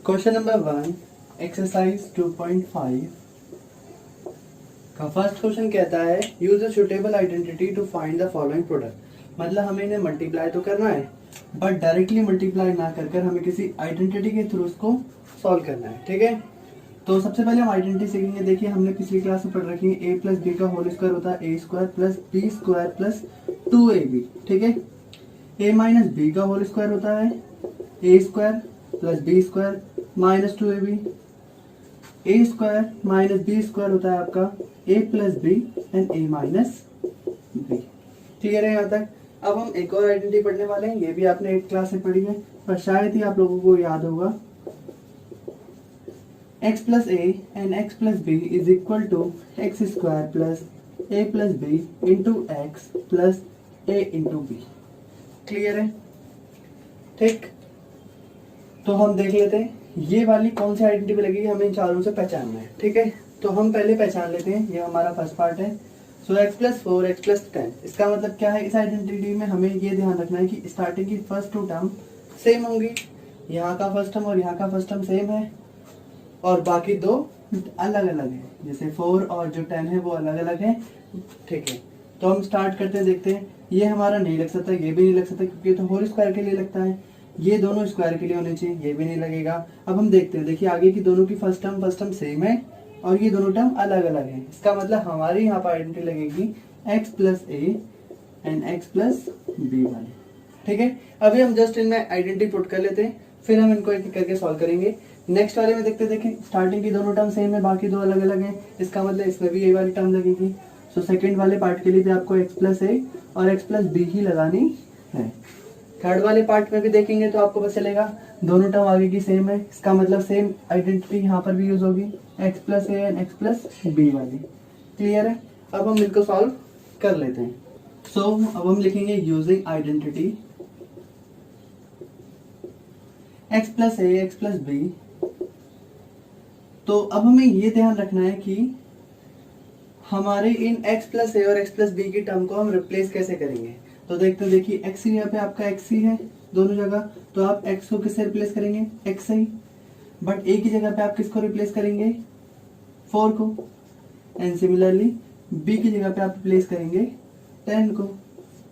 Question number 1 exercise 2.5 का first question कहता है use a suitable identity to find the following product. मतलब हमें इन्हें मल्टीप्लाई तो करना है बट डायरेक्टली मल्टीप्लाई ना कर हमें किसी आइडेंटिटी के थ्रू उसको सॉल्व करना है। ठीक है, तो सबसे पहले हम आइडेंटिटी सीखेंगे। देखिए हमने पिछली क्लास में पढ़ रखी है a प्लस बी का होल स्क्वायर होता है a square plus B square plus 2ab। ठीक है, a माइनस बी का होल स्क्वायर होता है a square plus B square minus 2ab। a square minus B square होता है आपका a plus B and a minus b. Clear है यहाँ तक? अब हम एक और आइडेंटिटी पढ़ने वाले हैं, ये भी आपने एक क्लास में पढ़ी है पर शायद ही आप लोगों को याद होगा। x plus A and x plus b is equal to x square plus A plus B into x plus A into B. Clear है? ठीक, तो हम देख लेते हैं ये वाली कौन सी आइडेंटिटी लगेगी, हमें इन चारों से पहचानना है। ठीक है, तो हम पहले पहचान लेते हैं, ये हमारा फर्स्ट पार्ट है। सो एक्स प्लस 4 एक्स प्लस 10, इसका मतलब क्या है? इस आइडेंटिटी में हमें ये ध्यान रखना है कि स्टार्टिंग की फर्स्ट टू टर्म सेम होंगी। यहाँ का फर्स्ट टर्म और यहाँ का फर्स्ट टर्म सेम है और बाकी दो अलग अलग है, जैसे 4 और जो 10 है वो अलग अलग है। ठीक है, तो हम स्टार्ट करते हैं, देखते हैं। ये हमारा नहीं लग सकता, ये भी नहीं लग सकता क्योंकि ये तो होल स्क्वायर के लिए लगता है। ये दोनों स्क्वायर के लिए होने चाहिए, ये भी नहीं लगेगा। अब हम देखते हैं, देखिए आगे की दोनों की फर्स्ट टर्म सेम है और ये दोनों टर्म अलग अलग है। इसका मतलब हमारी यहाँ पर आइडेंटिटी लगेगी x plus A and x plus b वाली। ठीक है, अभी हम जस्ट इनमें आइडेंटिटी पुट कर लेते हैं, फिर हम इनको एक एक करके सॉल्व करेंगे। नेक्स्ट वाले में देखते देखें, स्टार्टिंग की दोनों टर्म सेम है, बाकी दो अलग अलग हैं। इसका मतलब इसमें भी ये वाली टर्म लगेगी। सो सेकंड वाले पार्ट के लिए भी आपको x प्लस ए और x प्लस बी ही लगानी है। थर्ड वाले पार्ट में भी देखेंगे तो आपको पता चलेगा दोनों टर्म आगे की सेम है, इसका मतलब सेम आइडेंटिटी यहाँ पर भी यूज होगी, x plus A and x plus b वाली। क्लियर है? अब हम इनको सॉल्व कर लेते हैं। सो अब हम लिखेंगे यूजिंग आइडेंटिटी x प्लस ए x प्लस बी। तो अब हमें ये ध्यान रखना है कि हमारे इन x प्लस ए और x प्लस बी की टर्म को हम रिप्लेस कैसे करेंगे। तो देखते हैं, देखिए x यहाँ पे आपका x ही है दोनों जगह, तो आप x को किससे रिप्लेस करेंगे? x से ही। बट a की जगह पे आप किसको रिप्लेस करेंगे? 4 को। एंड सिमिलरली b की जगह पे आप रिप्लेस करेंगे 10 को।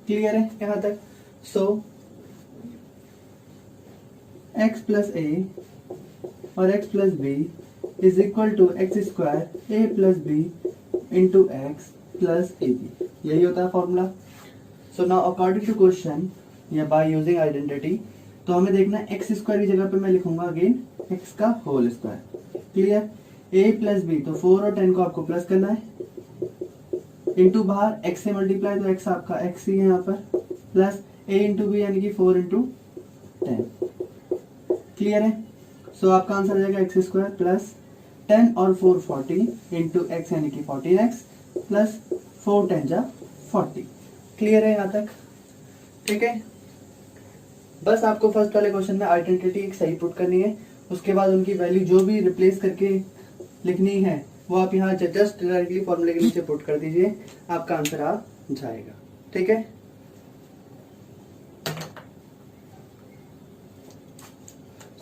क्लियर है यहाँ तक? सो x प्लस ए और x plus b is equal to x square A plus B into x plus A b. यही होता है formula. So now according to question या बाय यूजिंग आइडेंटिटी, तो हमें देखना है एक्स स्क्वायर की जगह पे मैं लिखूंगा अगेन एक्स का होल स्क्वायर। क्लियर? ए प्लस बी, तो 4 और 10 को आपको प्लस करना है, इंटू बाहर एक्स से मल्टीप्लाई, तो एक्स आपका एक्स ही है यहाँ पर, प्लस ए इंटू बी यानी कि 4 इंटू 10। क्लियर है? सो आपका आंसर आ जाएगा एक्स स्क्वायर प्लस 10 और 4 40 इंटू एक्स यानी कि 14x प्लस 4 10 जा 40। क्लियर है यहाँ तक? ठीक है, बस आपको फर्स्ट वाले क्वेश्चन में आइडेंटिटी एक सही पुट करनी है, उसके बाद उनकी वैल्यू जो भी रिप्लेस करके लिखनी है वो आप यहाँ जस्ट डायरेक्टली फॉर्मूले के नीचे पुट कर दीजिए, आपका आंसर आ जाएगा। ठीक है,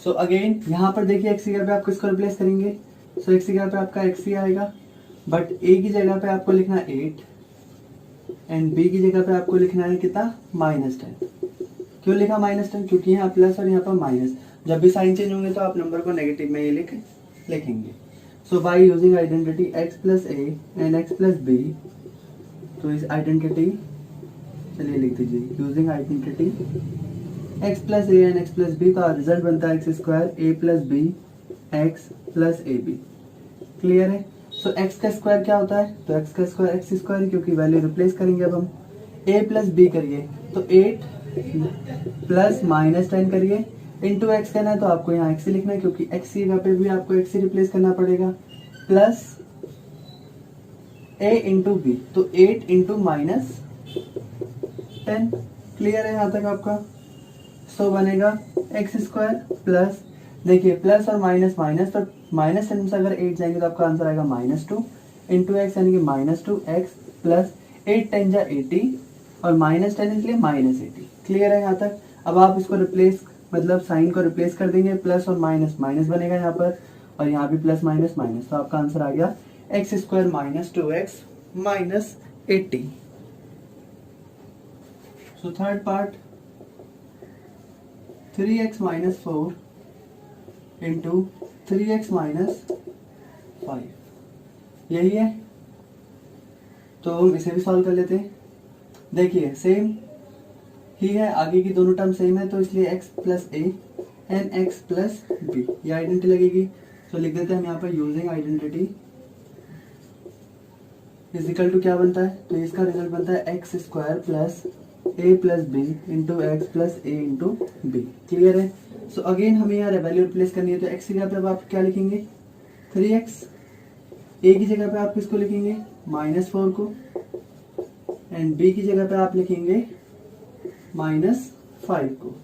सो अगेन यहाँ पर देखिए एक्स की जगह पे आप किसको रिप्लेस करेंगे? सो एक्स की जगह पे आपका एक्स ही आएगा, बट ए की जगह पे आपको लिखना है 8 एंड बी की जगह पे आपको लिखना है कितना? -10। क्यों लिखा -10? क्योंकि यहाँ प्लस और यहाँ पर माइनस, जब भी साइन चेंज होंगे तो आप नंबर को नेगेटिव में ही लिखेंगे। So by using identity x plus A and x plus B, तो इस आइडेंटिटी चलिए लिख दीजिए using identity x plus A and x plus B का रिजल्ट बनता है एक्स स्क्वायर ए प्लस बी एक्स प्लस ए बी। क्लियर है? सो x का स्क्वायर क्या होता है? तो x का स्क्वायर एक्स स्क्वायर, क्योंकि वैल्यू रिप्लेस करेंगे। अब हम a प्लस बी करिए तो 8 प्लस -10 करिए इंटू एक्स करना है, तो आपको यहाँ x ही लिखना है क्योंकि x की जगह पे भी आपको x ही रिप्लेस करना पड़ेगा, प्लस a इंटू बी, तो 8 इंटू -10। क्लियर है यहाँ तक आपका? सो बनेगा एक्स स्क्वायर प्लस, देखिए प्लस और माइनस माइनस, तो -10 से अगर 8 जाएंगे तो आपका आंसर आएगा -2 इंटू एक्स यानी कि -2x प्लस 8 10 जा 80 और -10 इसलिए -80। क्लियर है यहाँ तक? अब आप इसको रिप्लेस मतलब साइन को रिप्लेस कर देंगे, प्लस और माइनस माइनस बनेगा यहाँ पर, और यहाँ भी प्लस माइनस माइनस, तो आपका आंसर आ गया x square minus 2x minus 80। So third part 3x minus 4 into 3x minus 5, यही है। तो हम इसे भी सॉल्व कर लेते हैं। देखिए सेम ही है, आगे की दोनों टर्म सेम है, तो इसलिए x plus A and x plus B ये आइडेंटिटी लगेगी। तो लिख देते हैं हम यहाँ पर using identity is equal to क्या बनता है, तो इसका रिजल्ट बनता है एक्स स्क्वायर प्लस ए plus B into x plus ए इंटू बी। क्लियर है। सो अगेन हमें यहाँ वैल्यू रिप्लेस करनी है, तो x की जगह पे अब आप क्या लिखेंगे 3x, a की जगह पे आप किसको लिखेंगे -4 को, एंड b की जगह पे आप लिखेंगे -5 को।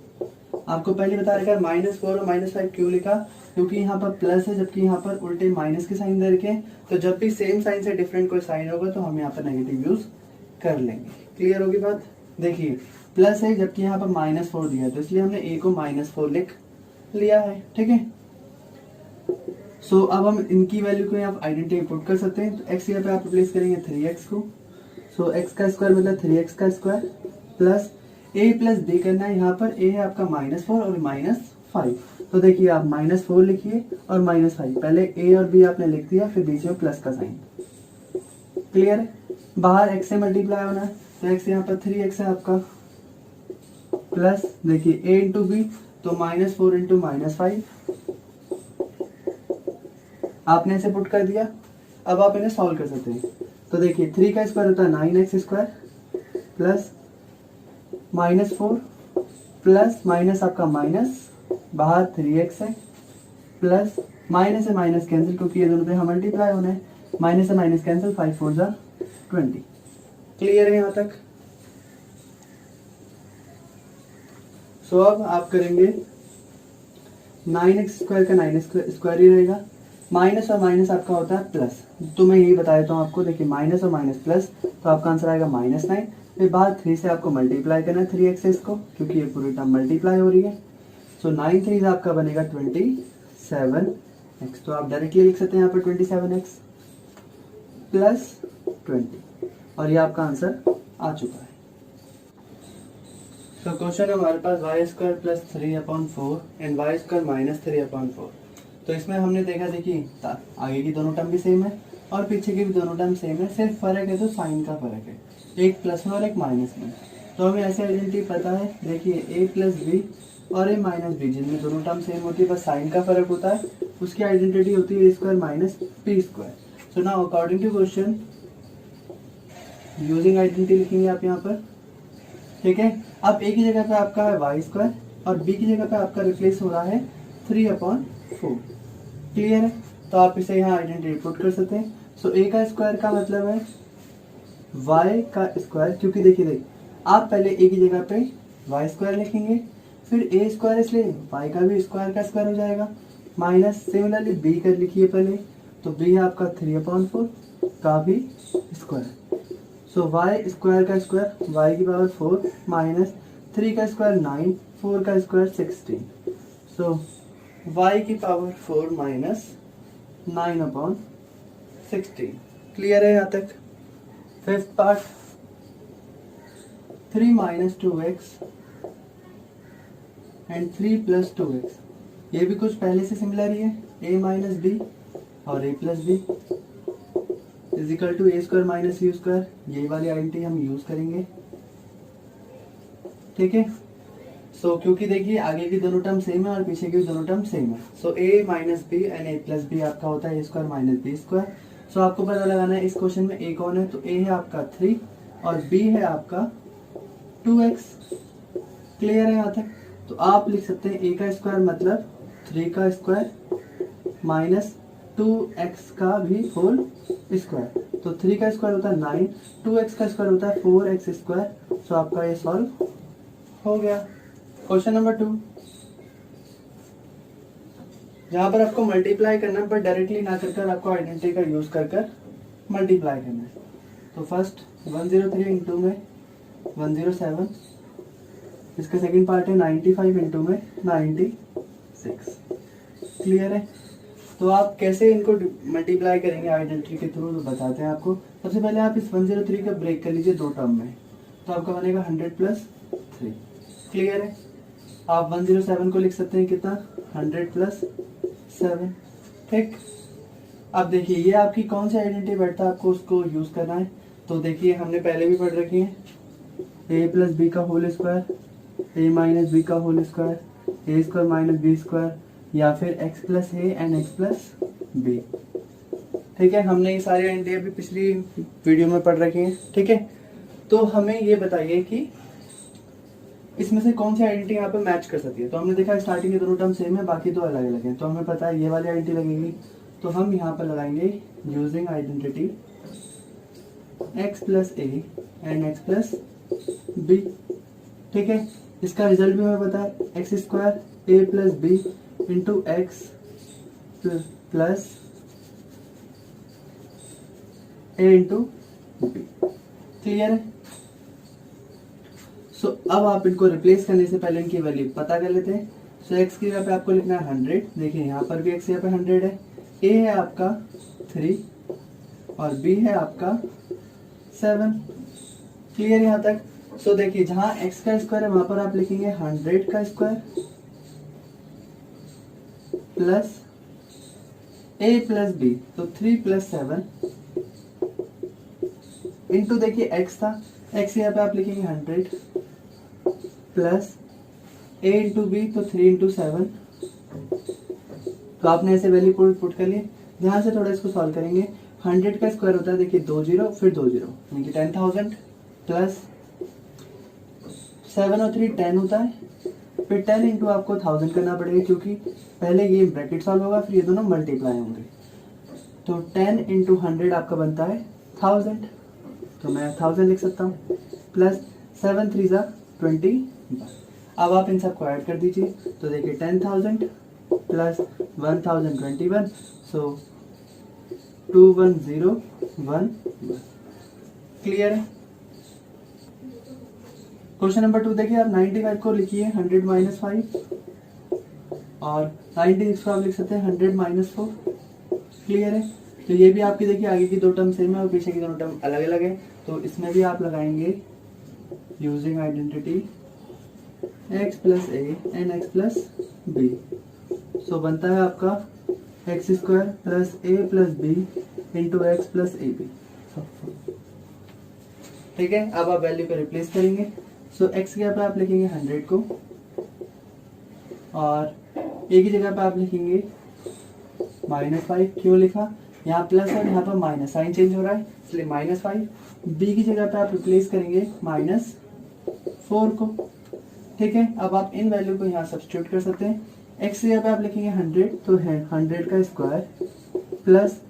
आपको पहले बता रखा है -4 और -5 क्यों लिखा, क्योंकि यहाँ पर प्लस है जबकि यहाँ पर उल्टे माइनस के साइन दे रखे हैं, तो जब भी सेम साइन से डिफरेंट कोई साइन होगा तो हम यहाँ पर नेगेटिव यूज कर लेंगे। क्लियर होगी बात। देखिए प्लस है जबकि यहाँ पर -4 दिया है, तो इसलिए हमने a को -4 लिख लिया है। ठीक है। सो अब हम इनकी वैल्यू को यहाँ आइडेंटिटी पुट कर सकते हैं, तो x यहाँ पे आप रिप्लेस करेंगे 3x को, सो x का स्क्वायर मतलब 3x का square plus a plus b करना है, यहाँ पर a है आपका -4 और -5, तो देखिए आप -4 लिखिए और -5, पहले a और b आपने लिख दिया, फिर बीच में प्लस का साइन। क्लियर है। बाहर x से मल्टीप्लाई होना है, तो x यहाँ पर 3x है आपका, प्लस देखिए a इंटू बी, तो -4 इंटू -5 आपने इसे पुट कर दिया। अब आप इन्हें सॉल्व कर सकते हैं, तो देखिए 3 का स्क्वायर होता है 9x square plus -4 plus minus आपका माइनस, बाहर 3x है, प्लस माइनस से माइनस कैंसिल क्योंकि ये दोनों पे हम मल्टीप्लाई होना है, माइनस से माइनस कैंसिल, 5 4 जा 20। क्लियर है यहाँ तक। सो अब आप करेंगे 9x स्क्वायर का 9x स्क्वायर ही रहेगा, माइनस और माइनस आपका होता है प्लस, तो मैं यही बता देता हूँ आपको। देखिए माइनस और माइनस प्लस, तो आपका आंसर आएगा -9, फिर बाद 3 से आपको मल्टीप्लाई करना है 3x को, क्योंकि ये पूरी टर्म मल्टीप्लाई हो रही है। सो 9 3 आपका बनेगा 27x, तो आप डायरेक्टली लिख सकते हैं यहाँ पर 27x प्लस 20, और ये आपका आंसर आ चुका है। तो क्वेश्चन हमारे पास y square plus 3/4 and y square minus 3/4। तो इसमें हमने देखा, देखिए आगे की दोनों टर्म भी सेम है और पीछे की भी दोनों टर्म सेम है, सिर्फ फर्क है तो साइन का फर्क है, एक प्लस में और एक माइनस में। तो हमें ऐसे आइडेंटिटी पता है, देखिए a प्लस बी और a माइनस बी, जिनमें दोनों टर्म सेम होती है, बस साइन का फर्क होता है, उसकी आइडेंटिटी होती है a square minus b square. So now according to question using identity लिखेंगे आप यहाँ पर। ठीक है। अब a की जगह पे आपका है y स्क्वायर और b की जगह पे आपका रिप्लेस हो रहा है 3/4। क्लियर है। तो आप इसे यहाँ आइडेंटिटी पुट कर सकते हैं। सो a का स्क्वायर का मतलब है y का स्क्वायर, क्योंकि देखिए आप पहले a की जगह पे y स्क्वायर लिखेंगे, फिर a स्क्वायर, इसलिए y का भी स्क्वायर का स्क्वायर हो जाएगा, माइनस सिमिलरली b कर लिखिए पहले, तो b है आपका 3/4 का भी स्क्वायर। सो y स्क्वायर का स्क्वायर y की पावर 4 माइनस 3 का स्क्वायर 9, 4 का स्क्वायर 16, सो y की पावर 4 माइनस 9/16। क्लियर है यहाँ तक। Fifth part 3 minus 2x and 3 plus 2x, ये भी कुछ पहले से सिमिलर ही है, a माइनस बी और a plus b is equal to a square minus b square, यही वाली आइडेंटिटी हम यूज करेंगे। ठीक है। सो क्योंकि देखिए आगे की दोनों टर्म सेम है और पीछे की दोनों टर्म सेम है, so a minus B and a plus B आपका होता है a square minus b square. So आपको पता लगाना है इस क्वेश्चन में a कौन है, तो a है आपका 3 और b है आपका 2x। क्लियर है यहाँ तक। तो आप लिख सकते हैं a का स्क्वायर मतलब 3 का स्क्वायर माइनस 2x का भी होल स्क्वायर, तो 3 का स्क्वायर होता है 9, 2x का स्क्वायर होता है 4x स्क्वायर। सो आपका ये सॉल्व हो गया। क्वेश्चन नंबर 2, जहां पर आपको मल्टीप्लाई करना है, पर डायरेक्टली ना कर आपको आइडेंटिटी का यूज कर मल्टीप्लाई करना है। तो फर्स्ट 103 इंटू में 107 इसका सेकंड पार्ट है 95 इंटू में 96। क्लियर है? तो आप कैसे इनको मल्टीप्लाई करेंगे आइडेंटिटी के थ्रू, तो बताते हैं आपको। सबसे पहले आप इस 103 का ब्रेक कर लीजिए दो टर्म में, तो आपका बनेगा 100 प्लस 3। क्लियर है? आप 107 को लिख सकते हैं कितना, 100 प्लस 7। ठीक, अब देखिए ये आपकी कौन सी आइडेंटिटी बैठता है, आपको उसको यूज करना है। तो देखिए हमने पहले भी पढ़ रखी है, a प्लस बी का whole square, a minus B का whole square, a square minus B square, या फिर x plus A and x plus B. ठीक है, हमने ये सारी आइडेंटिटी अभी पिछली वीडियो में पढ़ रखी है। ठीक है, तो हमें ये बताइए कि इसमें से कौन सी आइडेंटिटी यहाँ पे मैच कर सकती है। तो हमने देखा स्टार्टिंग के दोनों टर्म सेम है, बाकी दो अलग अलग हैं। तो हमें पता है ये वाली आइडेंटिटी लगेगी, तो हम यहाँ पर लगाएंगे using identity x plus A and x plus B. ठीक है, इसका रिजल्ट भी हमें पता है, एक्स स्क्वायर ए plus B into x plus ए इंटू बी। क्लियर है? सो अब आप इनको रिप्लेस करने से पहले इनकी वैल्यू पता कर लेते हैं। सो x की जगह पे आपको लिखना है 100। देखिए यहाँ पर भी x की जगह पे 100 है, a है आपका 3 और b है आपका 7। क्लियर यहाँ तक? सो देखिए जहाँ x का स्क्वायर है वहां पर आप लिखेंगे 100 का square plus a plus B, तो 3 प्लस 7 इंटू देखिए x था, x यहाँ पे आप लिखेंगे 100 प्लस a इंटू बी, तो 3 इंटू 7। तो आपने ऐसे वैल्यू पुट कर लिए। ध्यान से थोड़ा इसको सॉल्व करेंगे। 100 का स्क्वायर होता है देखिए 2 0 फिर 2 0 यानी कि 10,000 प्लस 7 और 3 10 होता है, फिर 10 इंटू आपको 1000 करना पड़ेगा क्योंकि पहले ये ब्रैकेट सॉल्व होगा फिर ये दोनों मल्टीप्लाई होंगे। तो 10 इंटू 100 आपका बनता है 1000, तो मैं 1000 लिख सकता हूँ, प्लस 7 3 जा 21। अब आप इन सबको ऐड कर दीजिए, तो देखिए 10,000 प्लस 1021, सो 21011। क्लियर है? क्वेश्चन नंबर 2 देखिए, आप 95 को लिखिए 100 माइनस 5 और 96 को आप लिख सकते हैं 100 माइनस 4। क्लियर है? तो ये भी आपकी देखिए आगे की दो टर्म सेम है और पीछे की दोनों टर्म अलग अलग है। तो इसमें भी आप लगाएंगे using identity x plus A and x plus B. So बनता है आपका एक्स स्क्वायर प्लस ए plus B into x plus ए बी। ठीक है, अब आप वैल्यू को रिप्लेस करेंगे। सो x की जगह पे आप लिखेंगे 100 को और a की जगह पे आप लिखेंगे -5। क्यों लिखा? यहाँ प्लस और यहाँ पर माइनस, साइन चेंज हो रहा है इसलिए -5। b की जगह पे आप रिप्लेस करेंगे -4 को। ठीक है, अब आप इन वैल्यू को यहाँ सब्स्टिट्यूट कर सकते हैं। x की जगह पे आप लिखेंगे 100, तो है 100 का square plus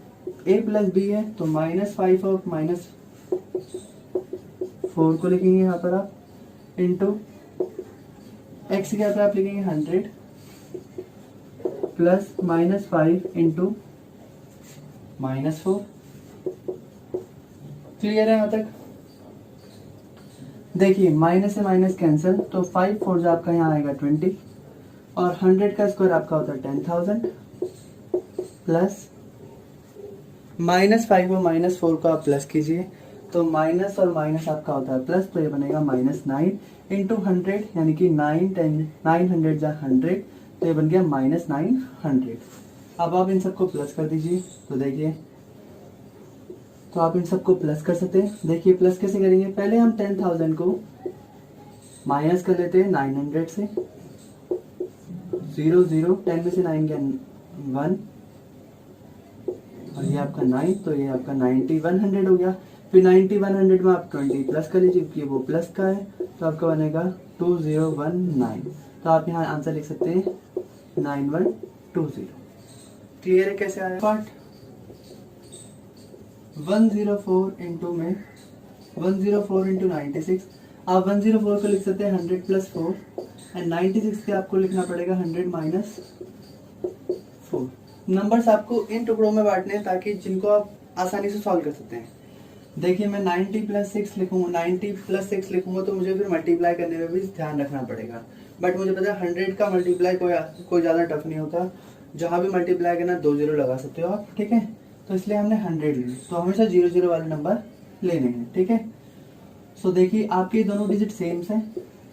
a plus b है तो -5 और -4 को लिखेंगे यहाँ पर आप, इंटू x की जगह पे आप लिखेंगे 100 प्लस -5 इंटू -4। क्लियर है यहाँ तक? देखिए माइनस से माइनस कैंसिल, तो 5 4 जो आपका यहाँ आएगा 20 और 100 का स्क्वायर आपका होता है 10,000 प्लस -5 और -4 को आप प्लस कीजिए, तो माइनस और माइनस आपका होता है प्लस, तो ये बनेगा -9 इंटू 100 यानी कि 900 जा 100, तो ये बन गया -900। अब आप इन सबको प्लस कर दीजिए, तो देखिए तो आप इन सबको प्लस कर सकते हैं। देखिए प्लस कैसे करेंगे, पहले हम 10,000 को माइनस कर लेते हैं 900 से, 0 0 10 में से 9 गया 1 और ये आपका 9, तो ये आपका 90 100 हो गया। फिर 90 100 में आप 20 प्लस कर लीजिए क्योंकि वो प्लस का है, तो आपका बनेगा 2019। तो आप यहाँ आंसर लिख सकते हैं 9120। क्लियर है कैसे आया पार्ट? 104 इंटू में 104 इंटू 96, आप 104 को लिख सकते हैं 100 प्लस 4 एंड 96 के आपको लिखना पड़ेगा 100 माइनस 4। नंबर्स आपको इन टुकड़ों में बांटने हैं ताकि जिनको आप आसानी से सॉल्व कर सकते हैं। देखिए मैं 90 प्लस 6 लिखूंगा, 90 प्लस 6 लिखूंगा तो मुझे फिर मल्टीप्लाई करने में भी ध्यान रखना पड़ेगा। बट मुझे पता है 100 का मल्टीप्लाई कोई ज़्यादा टफ नहीं होता, जहाँ भी मल्टीप्लाई करना 2 जीरो लगा सकते हो आप, ठीक है। तो इसलिए हमने 100 ली, तो हमेशा 0 0 वाले नंबर लेने हैं, ठीक है। सो देखिए आपके दोनों डिजिट सेम हैं,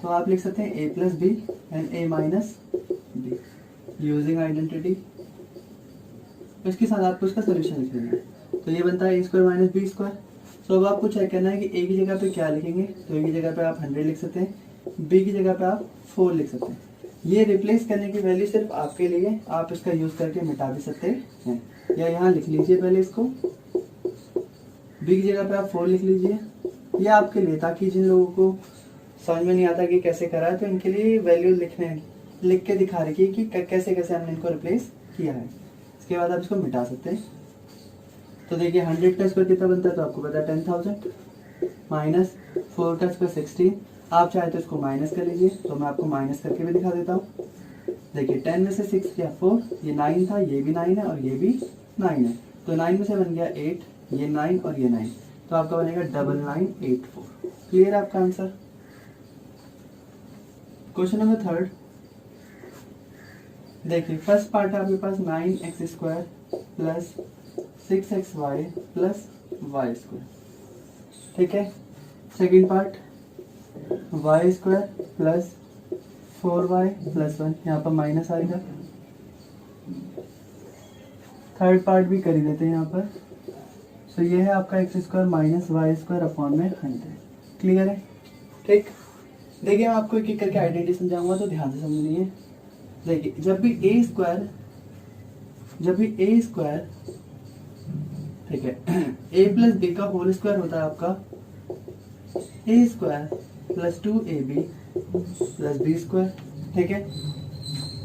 तो आप लिख सकते हैं A plus B and A minus B using identity. इसके साथ आपको इसका सोल्यूशन लिख लेना है। तो ये बनता है A square minus B square. सो अब आपको चेक करना है कि ए की जगह पे क्या लिखेंगे, तो ए की जगह पे आप 100 लिख सकते हैं, बी की जगह पे आप 4 लिख सकते हैं। ये रिप्लेस करने की वैल्यू सिर्फ आपके लिए, आप इसका यूज करके मिटा भी सकते हैं, या यहाँ लिख लीजिए पहले इसको, बी की जगह पे आप 4 लिख लीजिए। ये आपके लिए, ताकि जिन लोगों को समझ में नहीं आता कि कैसे करा है, तो इनके लिए वैल्यू लिख के दिखा रखिए कि कैसे कैसे हमने इनको रिप्लेस किया है। इसके बाद आप इसको मिटा सकते हैं। तो देखिए 100 का स्क्वायर कितना बनता है, तो आपको पता है 10,000 माइनस 4 का स्क्वायर 16। आप चाहे तो इसको माइनस कर लीजिए, तो मैं आपको माइनस करके भी दिखा देता हूँ। देखिए 10 में से 6 गया 4, ये 9 था, ये भी 9 है और ये भी 9 है, तो 9 में से बन गया 8, ये 9 और ये 9, तो आपका बनेगा 9984। क्लियर है आपका आंसर। क्वेश्चन नंबर 3, देखिए फर्स्ट पार्ट है आपके पास 9x square plus 6xy plus y square, ठीक है। Second part y square plus 4y plus 1, यहाँ पर माइनस आएगा। थर्ड पार्ट भी कर ही देते हैं यहाँ पर। सो ये है आपका x square minus y square upon में 100। क्लियर है, ठीक। देखिए मैं आपको एक एक करके आइडेंटिटी समझाऊंगा, तो ध्यान से समझिए। देखिए जब भी ए स्क्वायर ठीक है ए प्लस बी का होल स्क्वायर होता है आपका A square plus 2ab plus B square, ठीक है।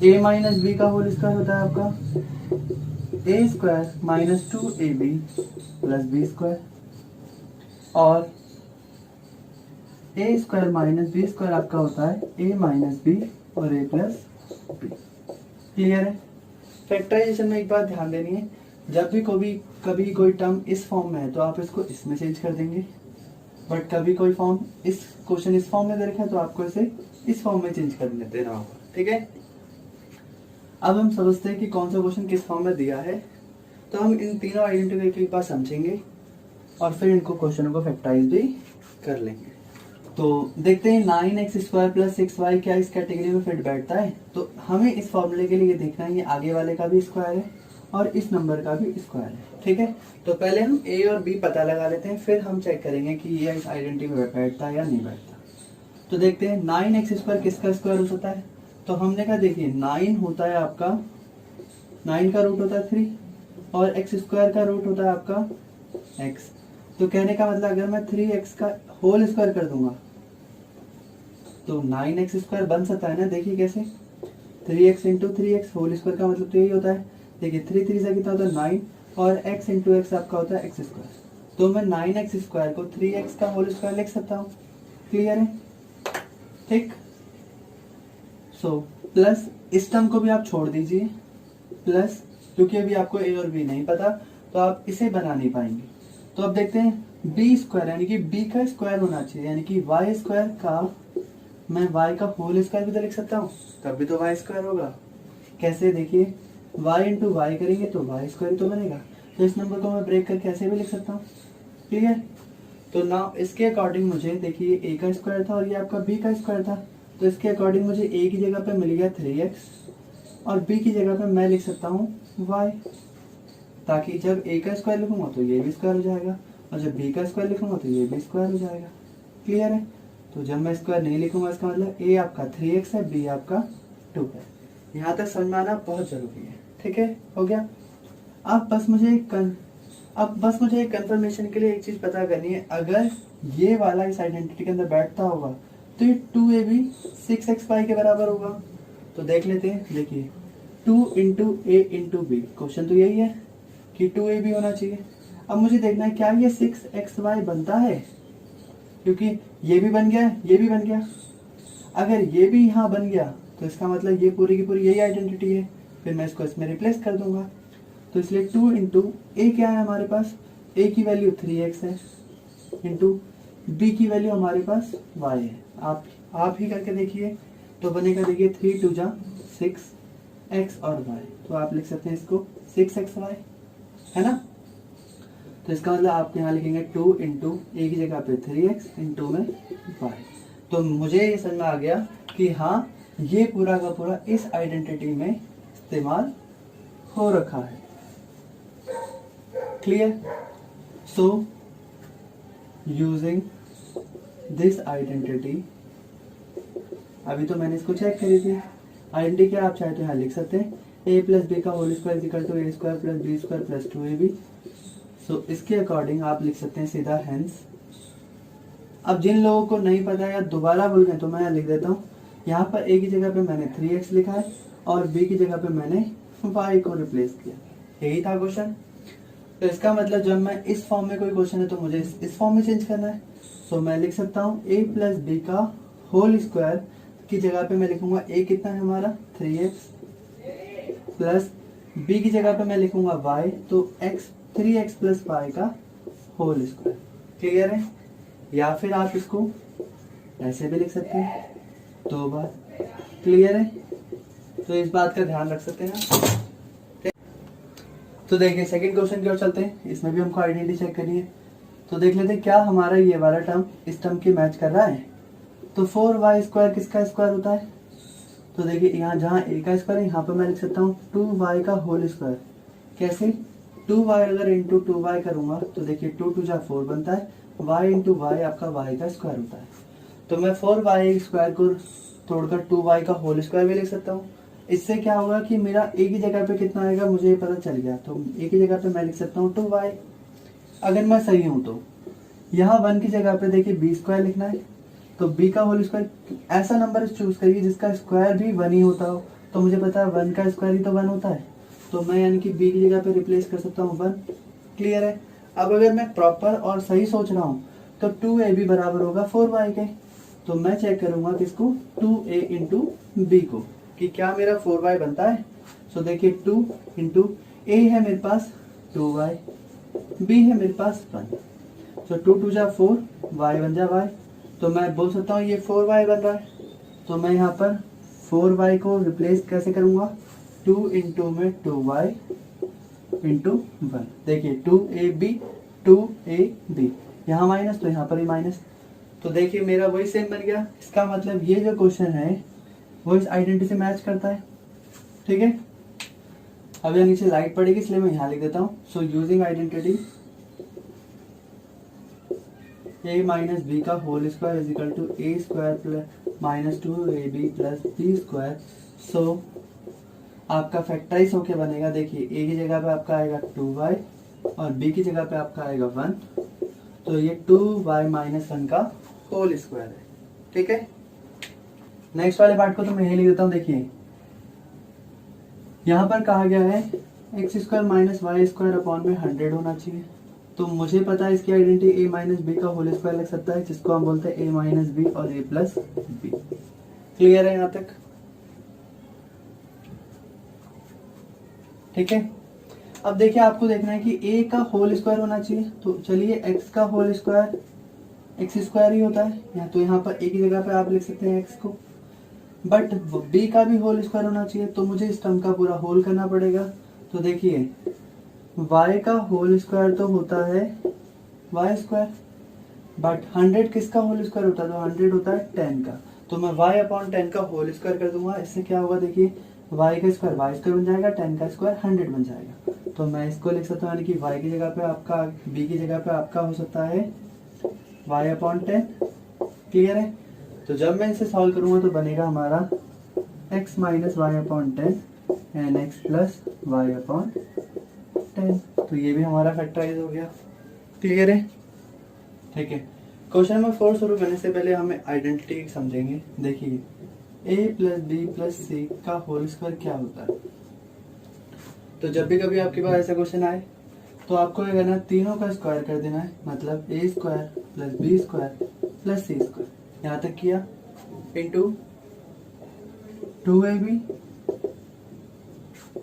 ए माइनस बी का होल स्क्वायर होता है आपका A square minus 2ab plus B square, और A square minus B square आपका होता है ए माइनस बी और ए प्लस बी। क्लियर है। फैक्टराइजेशन में एक बात ध्यान देनी है, जब भी कभी कोई टर्म इस फॉर्म में है तो आप इसको इसमें चेंज कर देंगे, बट कभी कोई फॉर्म इस क्वेश्चन इस फॉर्म में दे रखा है तो आपको इसे इस फॉर्म में चेंज कर देना होगा, ठीक है। अब हम समझते हैं कि कौन सा क्वेश्चन किस फॉर्म में दिया है, तो हम इन तीनों आइडेंटिटी के पास समझेंगे और फिर इनको क्वेश्चनों को फैक्टराइज भी कर लेंगे। तो देखते हैं 9x स्क्वायर प्लस 6y क्या इस कैटेगरी में फिट बैठता है। तो हमें इस फॉर्मूले के लिए देखना है, ये आगे वाले का भी स्क्वायर है और इस नंबर का भी स्क्वायर है, ठीक है। तो पहले हम a और b पता लगा लेते हैं, फिर हम चेक करेंगे कि ये इस आइडेंटिटी में बैठता है या नहीं बैठता। तो देखते हैं 9x स्क्वायर किसका स्क्वायर हो सकता है। तो हमने कहा देखिए 9 होता है आपका, 9 का रूट होता है 3 और x स्क्वायर का रूट होता है आपका x। तो कहने का मतलब अगर मैं 3x का होल स्क्वायर कर दूंगा तो 9x स्क्वायर बन सकता है ना। देखिए कैसे, 3x into 3x whole square का मतलब तो यही होता है। देखिए 3 3 से कितना होता है 9 और x इंटू एक्स आपका होता है x स्क्वायर। तो मैं 9x स्क्वायर को 3x का होल स्क्वायर लिख सकता हूँ। क्लियर है, ठीक। सो प्लस इस टर्म को भी आप छोड़ दीजिए, प्लस क्योंकि अभी आपको a और b नहीं पता तो आप इसे बना नहीं पाएंगे। तो अब देखते हैं b स्क्वायर यानी कि b का स्क्वायर होना चाहिए, यानी कि y स्क्वायर का मैं y का होल स्क्वायर भी तो लिख सकता हूँ, तब भी तो y स्क्वायर होगा। कैसे, देखिए y इंटू वाई करेंगे तो y स्क्वायर तो बनेगा। तो इस नंबर को मैं ब्रेक करके ऐसे भी लिख सकता हूँ। क्लियर। तो ना इसके अकॉर्डिंग मुझे देखिए a का स्क्वायर था और ये आपका b का स्क्वायर था, तो इसके अकॉर्डिंग मुझे a की जगह पे मिल गया 3x और b की जगह पे मैं लिख सकता हूँ y, ताकि जब a का स्क्वायर लिखूंगा तो ये भी स्क्वायर हो जाएगा और जब b का स्क्वायर लिखूंगा तो ये भी स्क्वायर हो जाएगा। क्लियर है। तो जब मैं स्क्वायर नहीं लिखूंगा इसका मतलब a आपका 3x है, b आपका 2 है। यहाँ तक समझ में आना बहुत जरूरी है, ठीक है, हो गया। अब बस मुझे एक कंफर्मेशन के लिए एक चीज पता करनी है, अगर ये वाला इस आइडेंटिटी के अंदर बैठता होगा तो ये 2ab 6xy के बराबर होगा। तो देख लेते हैं, देखिए 2 into a into b, question तो यही है कि 2ab होना चाहिए। अब मुझे देखना है क्या ये 6xy बनता है, क्योंकि ये भी बन गया ये भी बन गया। अगर ये भी यहाँ बन गया तो इसका मतलब ये पूरी की पूरी यही आइडेंटिटी है, फिर मैं इसको इसमें रिप्लेस कर दूंगा। तो इसलिए 2 इंटू ए क्या है हमारे पास, a की वैल्यू 3x है इंटू बी की वैल्यू हमारे पास y है। आप ही करके देखिए तो बनेगा, देखिए 3 2 जा 6 x और y, तो आप लिख सकते हैं इसको 6xy, है ना। तो इसका मतलब आप यहाँ लिखेंगे 2 इंटू ए की जगह पे 3x इंटू में y। तो मुझे ये समझ में आ गया कि हाँ ये पूरा का पूरा इस आइडेंटिटी में इस्तेमाल हो रखा है। Clear? So using this identity, अभी तो मैंने इसको चेक करी थी, आइडेंटिटी क्या आप चाहे तो यहाँ लिख सकते हैं, a प्लस बी का whole square equal to A square plus B square plus 2ab। So इसके अकॉर्डिंग आप लिख सकते हैं सीधा हेंस। अब जिन लोगों को नहीं पता या दोबारा बोल रहे हैं तो मैं यहाँ लिख देता हूँ, यहाँ पर a की जगह पे मैंने 3x लिखा है और b की जगह पे मैंने y को रिप्लेस किया, यही था क्वेश्चन। तो इसका मतलब जब मैं इस फॉर्म में कोई क्वेश्चन है तो मुझे इस फॉर्म में चेंज करना है। सो मैं लिख सकता हूँ a प्लस बी का होल स्क्वायर की जगह पे मैं लिखूंगा a कितना है हमारा 3x प्लस b की जगह पे मैं लिखूंगा y, तो 3x प्लस y का होल स्क्वायर। क्लियर है? या फिर आप इसको ऐसे भी लिख सकते हैं 2 बार। क्लियर है? तो इस बात का ध्यान रख सकते हैं। तो देखिए सेकंड क्वेश्चन की ओर चलते हैं, इसमें भी हमको आइडेंटिटी चेक करनी है। तो देख लेते हैं क्या हमारा ये वाला टर्म इस टर्म की मैच कर रहा है। तो 4y स्क्वायर किसका स्क्वायर होता है? तो देखिए यहाँ जहाँ a का स्क्वायर है यहाँ पर मैं लिख सकता हूँ 2y का होल स्क्वायर। कैसे? 2y अगर इंटू 2y करूंगा तो देखिए 2 2 जा 4 बनता है, y इंटू वाई आपका y का स्क्वायर होता है। तो मैं 4y स्क्वायर को तोड़कर 2y का होल स्क्वायर भी लिख सकता हूँ। इससे क्या होगा कि मेरा a की जगह पे कितना आएगा मुझे पता चल गया, तो a की जगह पे मैं लिख सकता हूँ 2y। अगर मैं सही हूँ तो यहाँ 1 की जगह पे देखिए b स्क्वायर लिखना है, तो b का होल स्क्वायर ऐसा नंबर चूज करिए जिसका स्क्वायर भी 1 ही होता हो। तो मुझे पता है 1 का स्क्वायर ही तो 1 होता है, तो मैं यानी कि b की जगह पे रिप्लेस कर सकता हूँ 1। क्लियर है? अब अगर मैं प्रॉपर और सही सोच रहा हूँ तो 2ab बराबर होगा 4y के, तो मैं चेक करूंगा किसको 2a इंटू बी को कि क्या मेरा 4y बनता है। सो देखिए 2 इंटू a है मेरे पास 2y, b है मेरे पास 1, तो 2 2 जा 4, y बन जा y, तो मैं बोल सकता हूँ ये 4y बन रहा है। तो मैं यहाँ पर 4y को रिप्लेस कैसे करूंगा, 2 इंटू में 2y इंटू 1। देखिए 2ab यहाँ माइनस तो यहाँ पर ही माइनस, तो देखिए मेरा वही सेम बन गया। इसका मतलब ये जो क्वेश्चन है वो इस आइडेंटिटी से मैच करता है। ठीक है? अब यहाँ नीचे लाइट पड़ेगी इसलिए मैं यहाँ लिख देता हूँ। So using identity a minus B का whole square is equal to A square plus minus 2ab plus B square. So आपका फैक्टराइज होके बनेगा, देखिए a की जगह पे आपका आएगा 2y और b की जगह पे आपका आएगा 1, तो ये 2y माइनस 1 का होल स्क्वायर है। ठीक है? नेक्स्ट वाले पार्ट को तो मैं यही लिख देता हूँ। देखिए यहाँ पर कहा गया है x square minus y square upon में 100 होना चाहिए, तो मुझे पता है इसकी आइडेंटिटी a माइनस बी का होल स्क्वायर लग सकता है, जिसको हम बोलते हैं a माइनस बी और a प्लस बी। क्लियर है यहाँ तक? ठीक है? अब देखिए आपको देखना है कि a का होल स्क्वायर होना चाहिए, तो चलिए x का होल स्क्वायर एक्स स्क्वायर ही होता है या तो यहाँ पर a की जगह पे आप लिख सकते हैं x को, बट b का भी होल स्क्वायर होना चाहिए, तो मुझे इस टर्म का पूरा होल करना पड़ेगा। तो देखिए y का होल स्क्वायर तो होता है y स्क्वायर, बट 100 किसका होल स्क्वायर होता है, तो 100 होता है 10 का, तो मैं y अपॉन 10 का होल स्क्वायर कर दूंगा। इससे क्या होगा, देखिए y का स्क्वायर y स्क्वायर बन जाएगा, 10 का स्क्वायर 100 बन जाएगा। तो मैं इसको लिख सकता हूँ यानी कि y की जगह पे आपका b की जगह पे आपका हो सकता है y अपॉन 10। क्लियर है? तो जब मैं इसे सॉल्व करूंगा तो बनेगा हमारा x minus y upon 10 and x plus y upon 10, तो ये भी हमारा फैक्टराइज हो गया। क्लियर है? ठीक है। क्वेश्चन नंबर 4 शुरू करने से पहले हमें आइडेंटिटी समझेंगे। देखिए a प्लस बी प्लस सी का होल स्क्वायर क्या होता है। तो जब भी कभी आपके पास ऐसा क्वेश्चन आए तो आपको क्या करना है, तीनों का स्क्वायर कर देना है, मतलब a square plus B square plus C square, यहाँ तक किया, इंटू 2ab,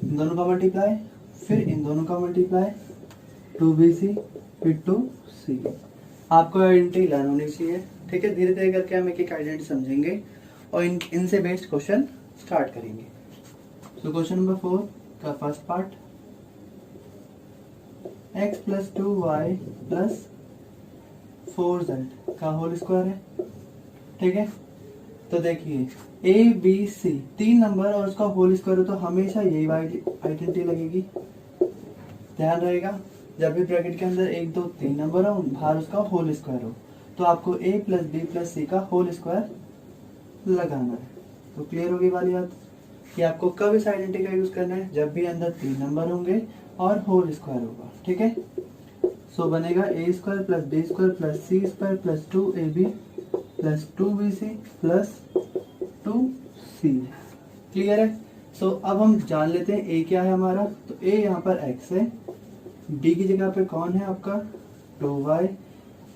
इन दोनों का मल्टीप्लाई, फिर इन दोनों का मल्टीप्लाई, 2bc फिर 2c। आपको आइडेंटिटी लर्न होनी चाहिए, ठीक है। धीरे धीरे करके हम एक एक आइडेंटिटी समझेंगे और इनसे बेस्ड क्वेश्चन स्टार्ट करेंगे। तो क्वेश्चन नंबर 4 का first part, x plus 2y plus 4z का होल स्क्वायर है, ठीक है। तो देखिए ए बी सी 3 नंबर और उसका होल स्क्वायर हो तो हमेशा यही आइडेंटिटी लगेगी। ध्यान रहेगा, जब भी ब्रैकेट के अंदर 1 2 3 नंबर हो, बाहर उसका होल स्क्वायर हो, तो आपको a प्लस बी प्लस सी का होल स्क्वायर लगाना है। तो क्लियर होगी वाली बात कि आपको कब इस आइडेंटिटी का यूज करना है, जब भी अंदर 3 नंबर होंगे और होल स्क्वायर होगा, ठीक है। सो बनेगा A square plus B square plus C square plus 2ab plus 2bc plus 2c। Clear है। सो अब हम जान लेते हैं ए क्या है हमारा। तो ए यहाँ पर x है, b की जगह पे कौन है आपका 2y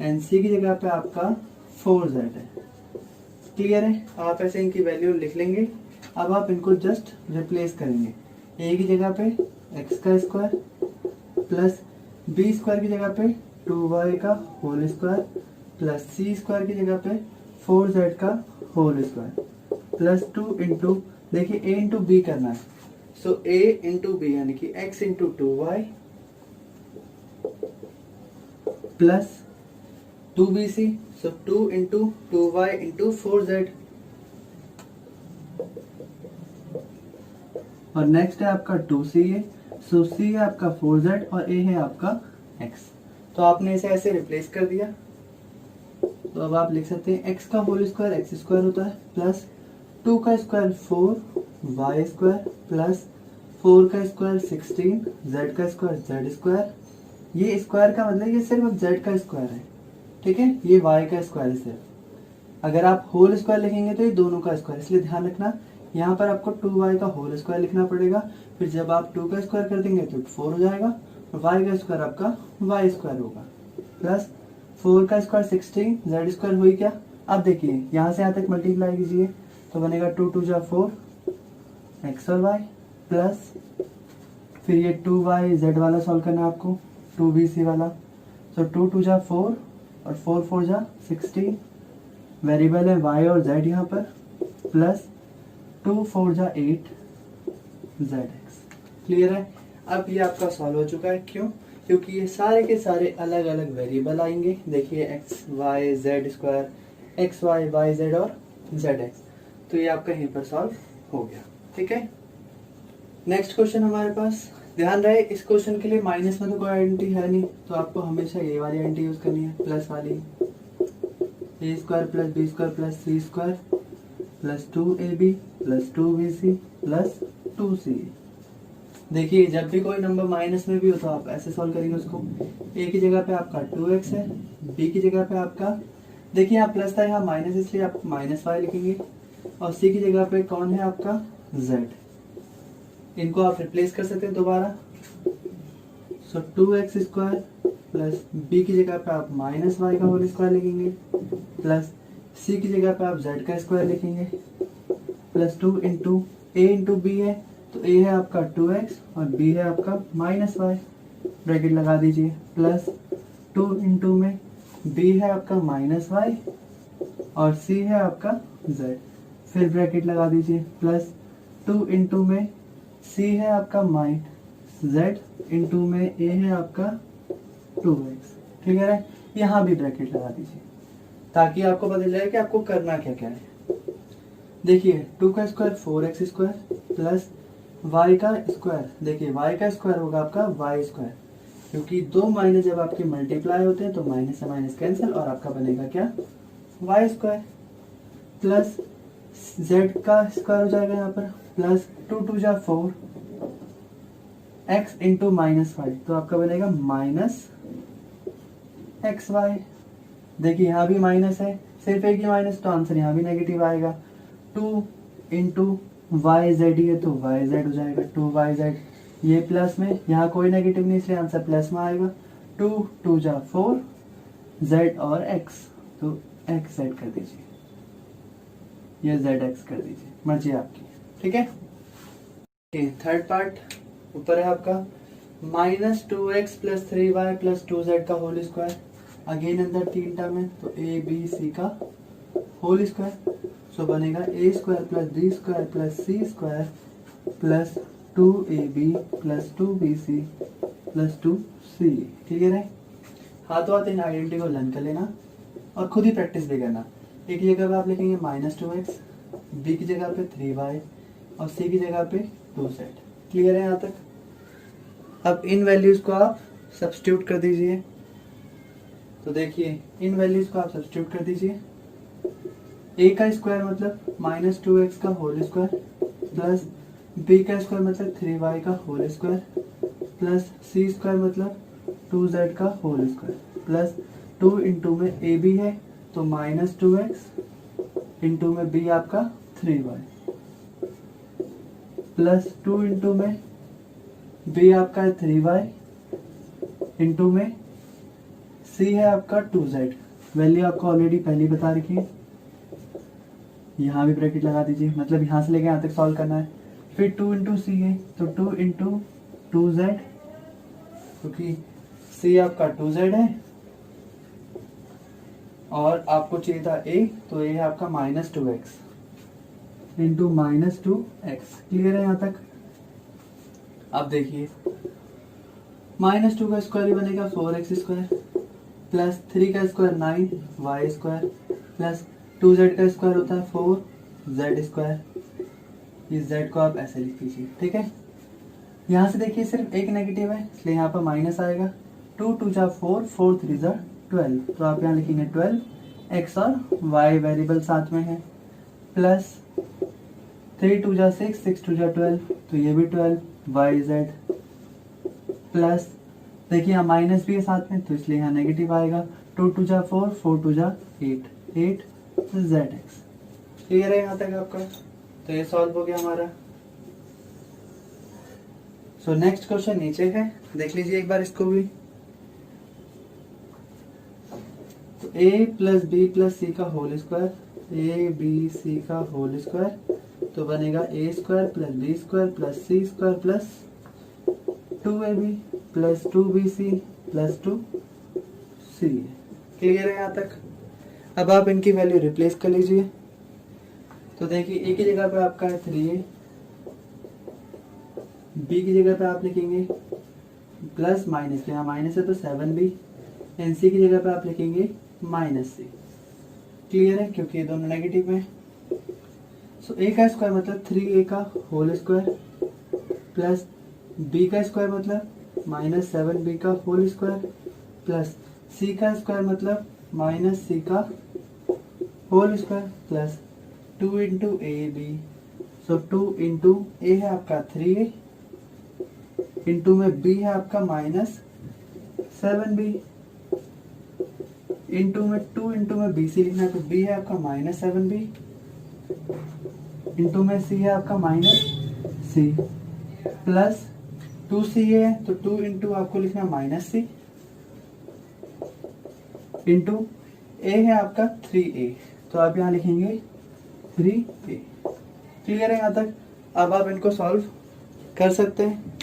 एंड c की जगह पे आपका 4z है। क्लियर है। आप ऐसे इनकी वैल्यू लिख लेंगे। अब आप इनको जस्ट रिप्लेस करेंगे। a की जगह पे x का स्क्वायर प्लस b स्क्वायर की जगह पे 2y का whole square plus c square की जगह पे 4z का होल स्क्वायर प्लस 2 इंटू, देखिए a इंटू बी करना है। सो a इंटू बी यानी कि x into 2y plus 2bc, so 2 into 2y into 4z। और नेक्स्ट है आपका 2c है, सो c है आपका 4z और a है आपका x। तो आपने इसे ऐसे रिप्लेस कर दिया। तो अब आप लिख सकते हैं x का होल स्क्वायर एक्स स्क्वायर होता है प्लस 2 का स्क्वायर 4 वाई स्क्वायर प्लस 4 का स्क्वायर 16 z का स्क्वायर z स्क्वायर। ये स्क्वायर का मतलब ये सिर्फ z का स्क्वायर है, ठीक है। ये y का स्क्वायर है सिर्फ। अगर आप होल स्क्वायर लिखेंगे तो ये दोनों का स्क्वायर, इसलिए ध्यान रखना यहाँ पर आपको 2y का होल स्क्वायर लिखना पड़ेगा। फिर जब आप 2 का स्क्वायर कर देंगे तो 4 हो जाएगा और y का स्क्वायर आपका y स्क्वायर होगा प्लस 4 का स्क्वायर 16 z स्क्वायर हुई क्या। अब देखिए यहाँ से यहाँ तक मल्टीप्लाई कीजिए तो बनेगा 2 2 जा 4 x और y प्लस फिर ये 2y z वाला सॉल्व करना है आपको 2bc वाला। तो 2 2 जा 4 और 4 4 जा 16, वेरिएबल है y और z यहाँ पर प्लस 2 4 जा 8 zx। क्लियर है। अब ये आपका सॉल्व हो चुका है। क्यों? क्योंकि ये सारे के सारे अलग अलग वेरिएबल आएंगे। देखिए x y z square x y y z और zx, तो ये आपका यहीं पर सॉल्व हो गया, ठीक है। नेक्स्ट क्वेश्चन हमारे पास, ध्यान रहे इस क्वेश्चन के लिए माइनस में तो कोई आइडेंटिटी है नहीं, तो आपको हमेशा ये वाली आइडेंटिटी यूज करनी है, प्लस वाली A square plus B square plus C square plus 2ab plus 2bc plus 2c। देखिए जब भी कोई नंबर माइनस में भी हो तो आप ऐसे सॉल्व करेंगे उसको। a की जगह पे आपका 2x है, b की जगह पे आपका, देखिए यहाँ प्लस था यहाँ माइनस, इसलिए आप माइनस y लिखेंगे और c की जगह पे कौन है आपका z। इनको आप रिप्लेस कर सकते हैं दोबारा। सो 2x स्क्वायर प्लस b की जगह पे आप माइनस y का होल स्क्वायर लिखेंगे प्लस c की जगह पे आप z का स्क्वायर लिखेंगे plus 2 into a into b है, तो a है आपका 2x और b है आपका माइनस y, ब्रैकेट लगा दीजिए प्लस 2 इंटू में b है आपका माइनस y और c है आपका z, फिर ब्रैकेट लगा दीजिए प्लस 2 इंटू में c है आपका माइनस z इंटू में a है आपका 2x। क्लियर है। यहाँ भी ब्रैकेट लगा दीजिए ताकि आपको पता चले कि आपको करना क्या क्या है। देखिए 2 का square 4x square plus y का स्क्वायर, देखिए y का स्क्वायर होगा आपका y स्क्वायर, क्योंकि दो माइनस जब आपके मल्टीप्लाई होते हैं तो माइनस से माइनस कैंसिल और आपका बनेगा क्या y स्क्वायर प्लस z का स्क्वायर हो जाएगा यहाँ पर प्लस 2 2 जा 4 x इंटू माइनस वाई, तो आपका बनेगा माइनस एक्स वाई। देखिए यहाँ भी माइनस है, सिर्फ एक ही माइनस, तो आंसर यहाँ भी नेगेटिव आएगा। 2 इंटू वाई जेड ही है तो वाई जेड हो जाएगा 2yz। ये प्लस में, यहाँ कोई नेगेटिव नहीं इसलिए आंसर प्लस में आएगा। 2 2 जा 4 z और x, तो x z कर दीजिए, ये zx कर दीजिए, मर्जी आपकी, ठीक है। थर्ड पार्ट ऊपर है आपका -2x plus 3y plus 2z का होल स्क्वायर। अगेन अंदर 3 टर्म है तो ए बी सी का होल स्क्वायर, सो बनेगा A square plus B square plus C square plus 2ab plus 2bc plus 2c। Clear है? हाथों हाथ इन आइडेंटिटी को लर्न कर लेना और खुद ही प्रैक्टिस भी करना। एक जगह पे आप लिखेंगे -2x, बी की जगह पे 3y और सी की जगह पे 2z। क्लियर है यहाँ तक? अब इन वैल्यूज को आप सब्स्टिट्यूट कर दीजिए। तो देखिए इन वैल्यूज को आप सब्स्टिट्यूट कर दीजिए। a का स्क्वायर मतलब -2x का होल स्क्वायर प्लस b का स्क्वायर मतलब 3y का whole square plus c square मतलब 2z का होल स्क्वायर प्लस 2 इंटू में a b है तो -2x इंटू में b आपका 3y प्लस 2 इंटू में b आपका है 3y इंटू में c है आपका 2z। वैल्यू आपको ऑलरेडी पहले बता रखी है, यहाँ भी ब्रैकेट लगा दीजिए, मतलब यहाँ से लेके यहाँ तक सॉल्व करना है। फिर 2 इंटू सी है तो 2 इंटू 2z, क्योंकि c आपका 2z है और आपको चाहिए था a, तो a है आपका -2x इंटू -2x। क्लियर है यहाँ तक? अब देखिए -2 का स्क्वायर ही बनेगा 4x स्क्वायर प्लस 3 का square 9y square plus 2z का स्क्वायर होता है 4z स्क्वायर। इस z को आप ऐसे लिख लीजिए। ठीक है? यहाँ से देखिए सिर्फ एक नेगेटिव है इसलिए यहाँ पर माइनस आएगा। 2 2 जा 4, 4 3 जा 12, तो आप यहाँ लिखेंगे 12, x और y वेरिएबल साथ में है प्लस 3 2 जा 6, 6 2 जा 12, तो ये भी 12 yz प्लस देखिए यहाँ माइनस भी है साथ में तो इसलिए यहाँ नेगेटिव आएगा। 2 2 जा 4, 4 2 जा 8, 8 zx। क्लियर है यहाँ तक आपका? तो ये सॉल्व हो गया हमारा। सो नेक्स्ट क्वेश्चन नीचे है, देख लीजिए एक बार इसको भी। तो a प्लस बी प्लस सी का whole square, a b c का होल स्क्वायर तो बनेगा a square plus B square plus C square plus 2ab plus 2bc plus 2c। Clear है यहाँ तक? अब आप इनकी वैल्यू रिप्लेस कर लीजिए। तो देखिए a की जगह पे आपका है 3a, b की जगह पे आप लिखेंगे प्लस माइनस, यहाँ माइनस है तो 7b, एंड c की जगह पे आप लिखेंगे -c। क्लियर है? क्योंकि ये दोनों नेगेटिव हैं। सो a का स्क्वायर मतलब 3a का होल स्क्वायर प्लस b का स्क्वायर मतलब -7b का होल स्क्वायर प्लस c का स्क्वायर मतलब -c का whole square plus 2 into A B, so 2 into A है आपका 3a इंटू में b है आपका -7b इंटू में 2 इंटू में bc लिखना है तो b है आपका -7b इंटू में c है आपका -c प्लस 2c है तो 2 इंटू आपको लिखना -c इंटू a है आपका 3a, तो आप यहाँ लिखेंगे 3a। क्लियर है यहाँ तक? अब आप इनको सॉल्व कर सकते हैं।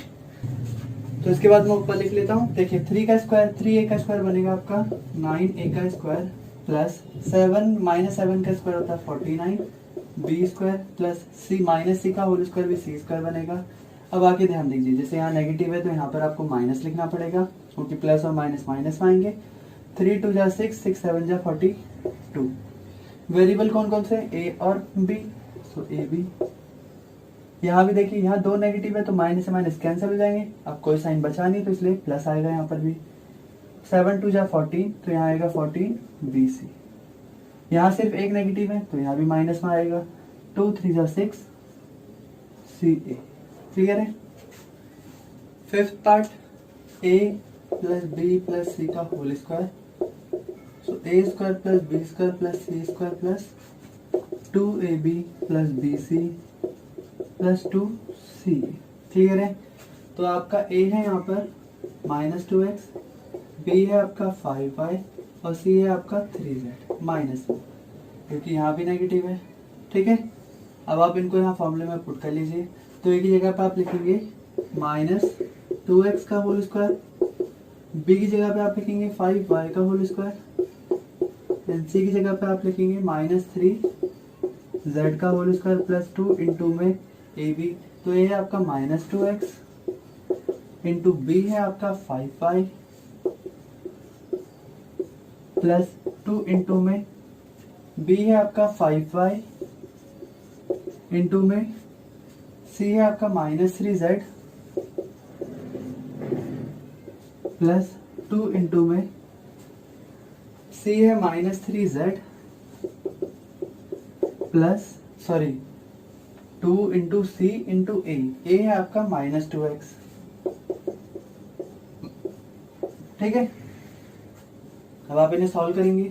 तो इसके बाद मैं ऊपर लिख लेता हूँ। देखिए 3 का स्क्वायर, 3a का स्क्वायर बनेगा आपका 9a का स्क्वायर प्लस 7 का स्क्वायर होता है 49 b स्क्वायर प्लस c का होल स्क्वायर भी c स्क्वायर बनेगा। अब आगे ध्यान दीजिए, जैसे यहाँ नेगेटिव है तो यहाँ पर आपको माइनस लिखना पड़ेगा क्योंकि प्लस और माइनस माइनस में आएंगे। 3 2 जा 6, 6 7 जा 42। वेरिएबल कौन कौन से? a और b, सो ए बी। यहाँ भी देखिए यहाँ दो नेगेटिव है तो माइनस से माइनस कैंसिल हो जाएंगे, अब कोई साइन बचा नहीं तो इसलिए प्लस आएगा यहाँ पर भी। 7 2 जा 14 तो यहाँ आएगा 14 bc। यहाँ सिर्फ एक नेगेटिव है तो यहाँ भी माइनस में आएगा। 2 3 जा 6 ca। क्लियर है? Fifth part a plus B plus सी का whole square, so a square plus B square plus C square plus 2ab plus bc plus 2c। Clear है? तो आपका a है यहाँ पर -2x, b है आपका 5y और c है आपका 3z माइनस, क्योंकि यहाँ भी नेगेटिव है। ठीक है? अब आप इनको यहाँ फॉर्मूले में पुट कर लीजिए। तो एक ही जगह पे आप लिखेंगे -2x का होल स्क्वायर, b की जगह पे आप लिखेंगे 5y का होल स्क्वायर एंड सी की जगह पे आप लिखेंगे -3 z का होल स्क्वायर प्लस 2 इंटू में ए बी, तो ये है आपका -2x इंटू बी है आपका 5y प्लस 2 इंटू में बी है आपका 5y इंटू में सी है आपका -3z प्लस 2 इंटू में सी है -3z plus 2 into C into A है आपका -2x। ठीक है, अब आप इन्हें सॉल्व करेंगे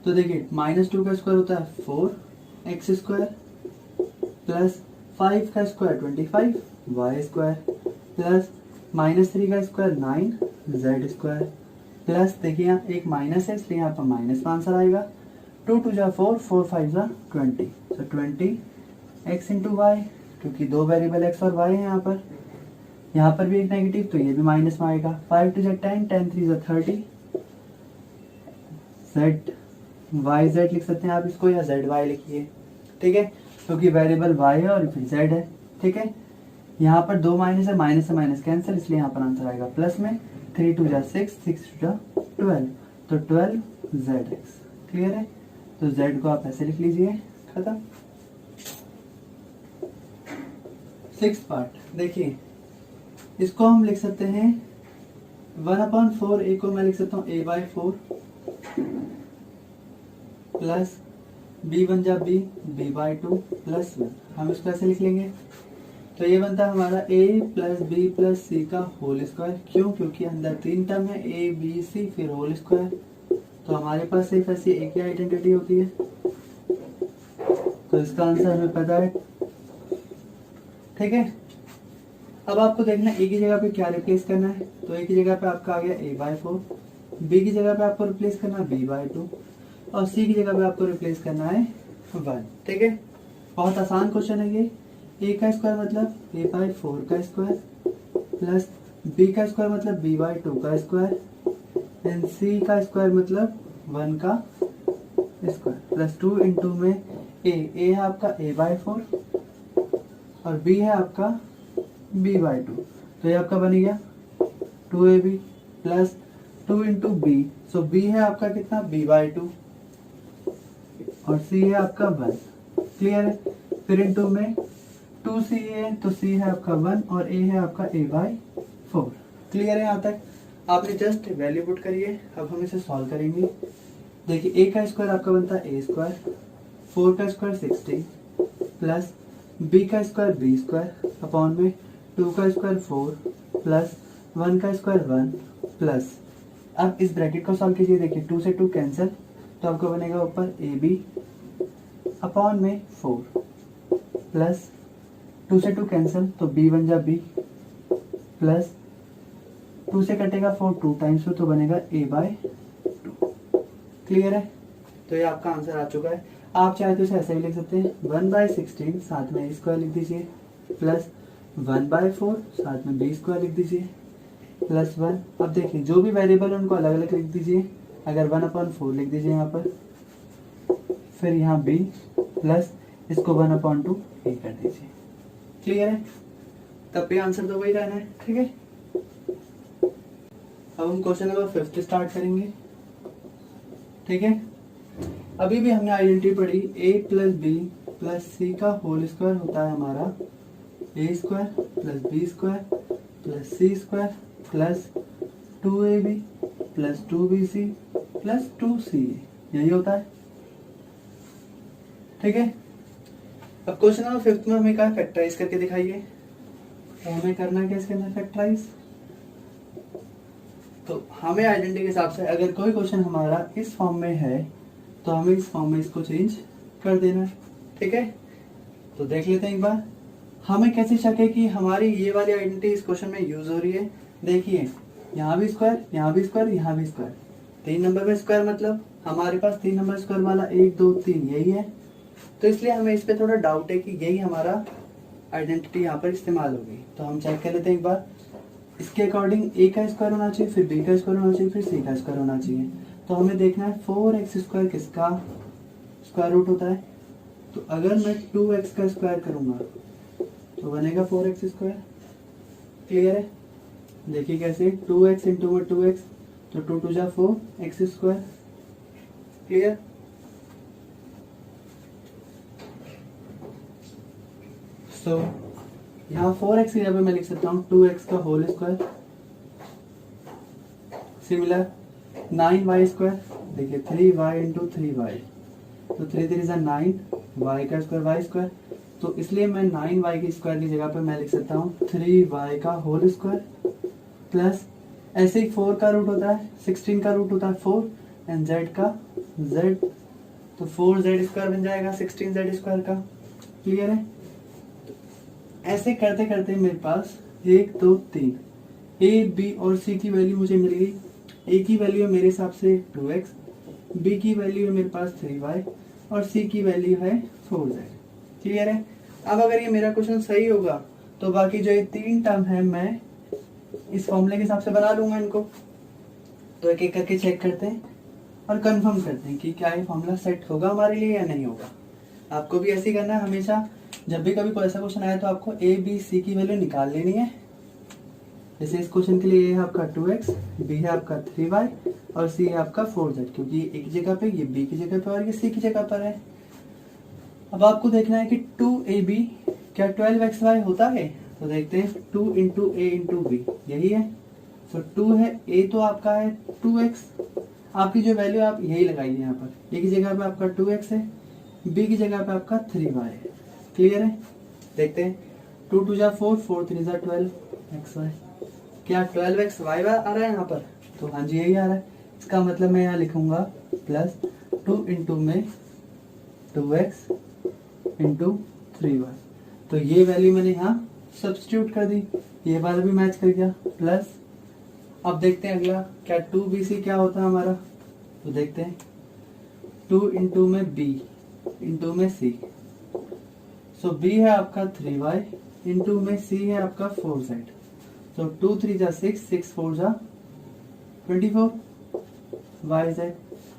तो देखिए -2 का स्क्वायर होता है 4x स्क्वायर प्लस 5 का स्क्वायर 25y स्क्वायर प्लस -3 का स्क्वायर 9z स्क्वायर प्लस देखिए यहाँ एक माइनस है इसलिए यहाँ पर माइनस का आंसर आएगा। 2 2 जा 4, 4 5 जा 20, तो 20x इंटू वाई, क्योंकि दो वेरिएबल x और y है यहाँ पर भी एक नेगेटिव तो ये भी माइनस में आएगा। 5 2 जा 10, 10 3 जा 30, z लिख सकते हैं आप इसको या zy लिखिए। ठीक है, क्योंकि वेरिएबल y है और फिर z है। ठीक है, यहाँ पर दो माइनस है, माइनस से माइनस कैंसिल, इसलिए यहाँ पर आंसर आएगा प्लस में 3 2 जा 6, 6 2 जा 12, तो 12zx। क्लियर है, तो z को आप ऐसे लिख लीजिए, खत्म। 6th पार्ट देखिए, इसको हम लिख सकते हैं 1/4, a को मैं लिख सकता हूँ a/4 प्लस b बन जा b/2 प्लस 1। हम इसको ऐसे लिख लेंगे तो ये बनता है हमारा a प्लस बी प्लस सी का होल स्क्वायर। क्यों? क्योंकि अंदर 3 टर्म है, a b c फिर होल स्क्वायर, तो हमारे पास सिर्फ ऐसी एक ही आइडेंटिटी होती है, तो इसका आंसर हमें पता है। ठीक है, अब आपको देखना a की जगह पे क्या रिप्लेस करना है, तो a की जगह पे आपका आ गया a/4, b की जगह पे आपको रिप्लेस करना है b/2 और c की जगह पे आपको रिप्लेस करना है 1। ठीक है, बहुत आसान क्वेश्चन है ये। a का स्क्वायर मतलब a/4 का स्क्वायर प्लस b का स्क्वायर मतलब b/2 का स्क्वायर एंड c का स्क्वायर मतलब 1 का स्क्वायर प्लस 2 इंटू में a है आपका a/4 और b है आपका b/2, तो ये आपका बन गया 2ab प्लस 2 इंटू बी, सो b है आपका कितना b/2 और c है आपका 1। क्लियर है, फिर इंटू में 2c है तो c है आपका 1 और a है आपका a/4। क्लियर है, यहाँ तक आपने जस्ट वैल्यू पुट करिए। अब हम इसे सॉल्व करेंगे। देखिए a का स्क्वायर आपका बनता है a स्क्वायर, 4 का स्क्वायर 16 प्लस b का स्क्वायर b स्क्वायर अपॉन में 2 का स्क्वायर 4 प्लस 1 का स्क्वायर 1 प्लस, अब इस ब्रैकेट को सॉल्व कीजिए। देखिए 2 से 2 कैंसिल, तो आपको बनेगा ऊपर ab अपॉन में 4 प्लस 2 से 2 कैंसिल, तो b बन जा b प्लस 2 से कटेगा 4 2 टाइम्स, तो बनेगा a/2। क्लियर है, तो ये आपका आंसर आ चुका है। आप चाहे तो इसे ऐसे भी लिख सकते हैं 1/16 साथ में a स्क्वायर लिख दीजिए प्लस 1/4 साथ में b स्क्वायर लिख दीजिए प्लस 1। अब देखिए जो भी वेरिएबल है उनको अलग अलग लिख दीजिए। अगर 1/4 लिख दीजिए यहाँ पर, फिर यहाँ b प्लस इसको 1/2 a कर दीजिए। क्लियर है, तब भी आंसर तो वही रहना है। ठीक है, अब हम क्वेश्चन नंबर 5 स्टार्ट करेंगे। ठीक है, अभी भी हमने आइडेंटिटी पढ़ी a प्लस बी प्लस सी का होल स्क्वायर होता है हमारा a square plus B square plus C square plus 2ab plus 2bc plus 2ca, यही होता है। ठीक है, अब क्वेश्चन नंबर 5 में हमें क्या फैक्टराइज करके दिखाइए, तो हमें करना क्या इसके अंदर फैक्टराइज। तो हमें आइडेंटिटी के हिसाब से अगर कोई क्वेश्चन हमारा इस फॉर्म में है तो हमें इस फॉर्म में इसको चेंज कर देना है। ठीक है, तो देख लेते हैं एक बार हमें कैसे शक है कि हमारी ये वाली आइडेंटिटी इस क्वेश्चन में यूज हो रही है। देखिए यहाँ भी स्क्वायर, यहाँ भी स्क्वायर, यहाँ भी स्क्वायर, 3 नंबर में स्क्वायर मतलब हमारे पास 3 नंबर स्क्वायर वाला 1 2 3 यही है, तो इसलिए हमें इस पे थोड़ा डाउट है कि यही हमारा आइडेंटिटी यहाँ पर इस्तेमाल होगी। तो हम चेक कर लेते हैं एक बार। इसके अकॉर्डिंग a का स्क्वायर होना चाहिए, फिर b का स्क्वायर होना चाहिए, फिर c का स्क्वायर होना चाहिए। तो हमें देखना है 4x² किसका स्क्वायर रूट होता है। तो अगर मैं 2x का स्क्वायर करूंगा तो बनेगा 4x²। क्लियर है? देखिए कैसे, 2x इंटू में 2x, तो 2 2 जा 4x²। क्लियर? तो यहाँ 4x की जगह पे मैं लिख सकता हूँ 2x का होल स्क्वायर। सिमिलर 9y², देखिए 3y इंटू 3y, तो 3 3 जा 9, y का स्क्वायर y²। तो इसलिए मैं 9y की स्क्वायर की जगह पे मैं लिख सकता हूँ 3y का होल स्क्वायर प्लस, ऐसे ही 4 का रूट होता है 16 का रूट होता है 4 एंड z का z, तो 4z² बन जाएगा 16z² का। क्लियर है? ऐसे करते करते मेरे पास 1 2 3 a b और c की वैल्यू मुझे मिल गई। a की वैल्यू है मेरे हिसाब से 2x, b की वैल्यू है मेरे पास 3y और c की वैल्यू है 4z। क्लियर है? अब अगर ये मेरा क्वेश्चन सही होगा तो बाकी जो ये 3 टर्म है मैं इस फॉर्मूले के हिसाब से बना लूंगा इनको। तो एक एक करके चेक करते हैं और कंफर्म करते हैं कि क्या ये फॉर्मूला सेट होगा हमारे लिए या नहीं होगा। आपको भी ऐसे ही करना है हमेशा, जब भी कभी कोई ऐसा क्वेश्चन आए तो आपको a b c की वैल्यू निकाल लेनी है। जैसे इस क्वेश्चन के लिए ये है आपका 2x, b है आपका 3y और c है आपका 4z, क्योंकि ये a की जगह पे, ये b की जगह पे और ये c की जगह पर है। अब आपको देखना है कि 2ab क्या 12xy होता है। तो देखते हैं 2 इंटू a इंटू b, यही है। तो 2 है, a तो आपका है 2x, आपकी जो वैल्यू आप यही लगाइए यहाँ पर। a की जगह पे आपका 2x है, b की जगह पे आपका 3y है। क्लियर है? देखते हैं 2 2 जा 4, 4 3 जा 12xy, क्या 12xy आ रहा है यहाँ पर? तो हाँ जी यही आ रहा है। इसका मतलब मैं यहाँ लिखूंगा प्लस 2 इंटू में 2x इंटू 3y, तो ये वैल्यू मैंने यहाँ सब्स्टिट्यूट कर दी, ये वाला भी मैच कर गया। प्लस अब देखते हैं अगला, क्या 2bc क्या होता है हमारा। तो देखते हैं 2 इंटू में b इंटू में c, सो b है आपका 3y इंटू में c है आपका 4z, तो 2 3 जा 6, 6 4 जा 24 yz।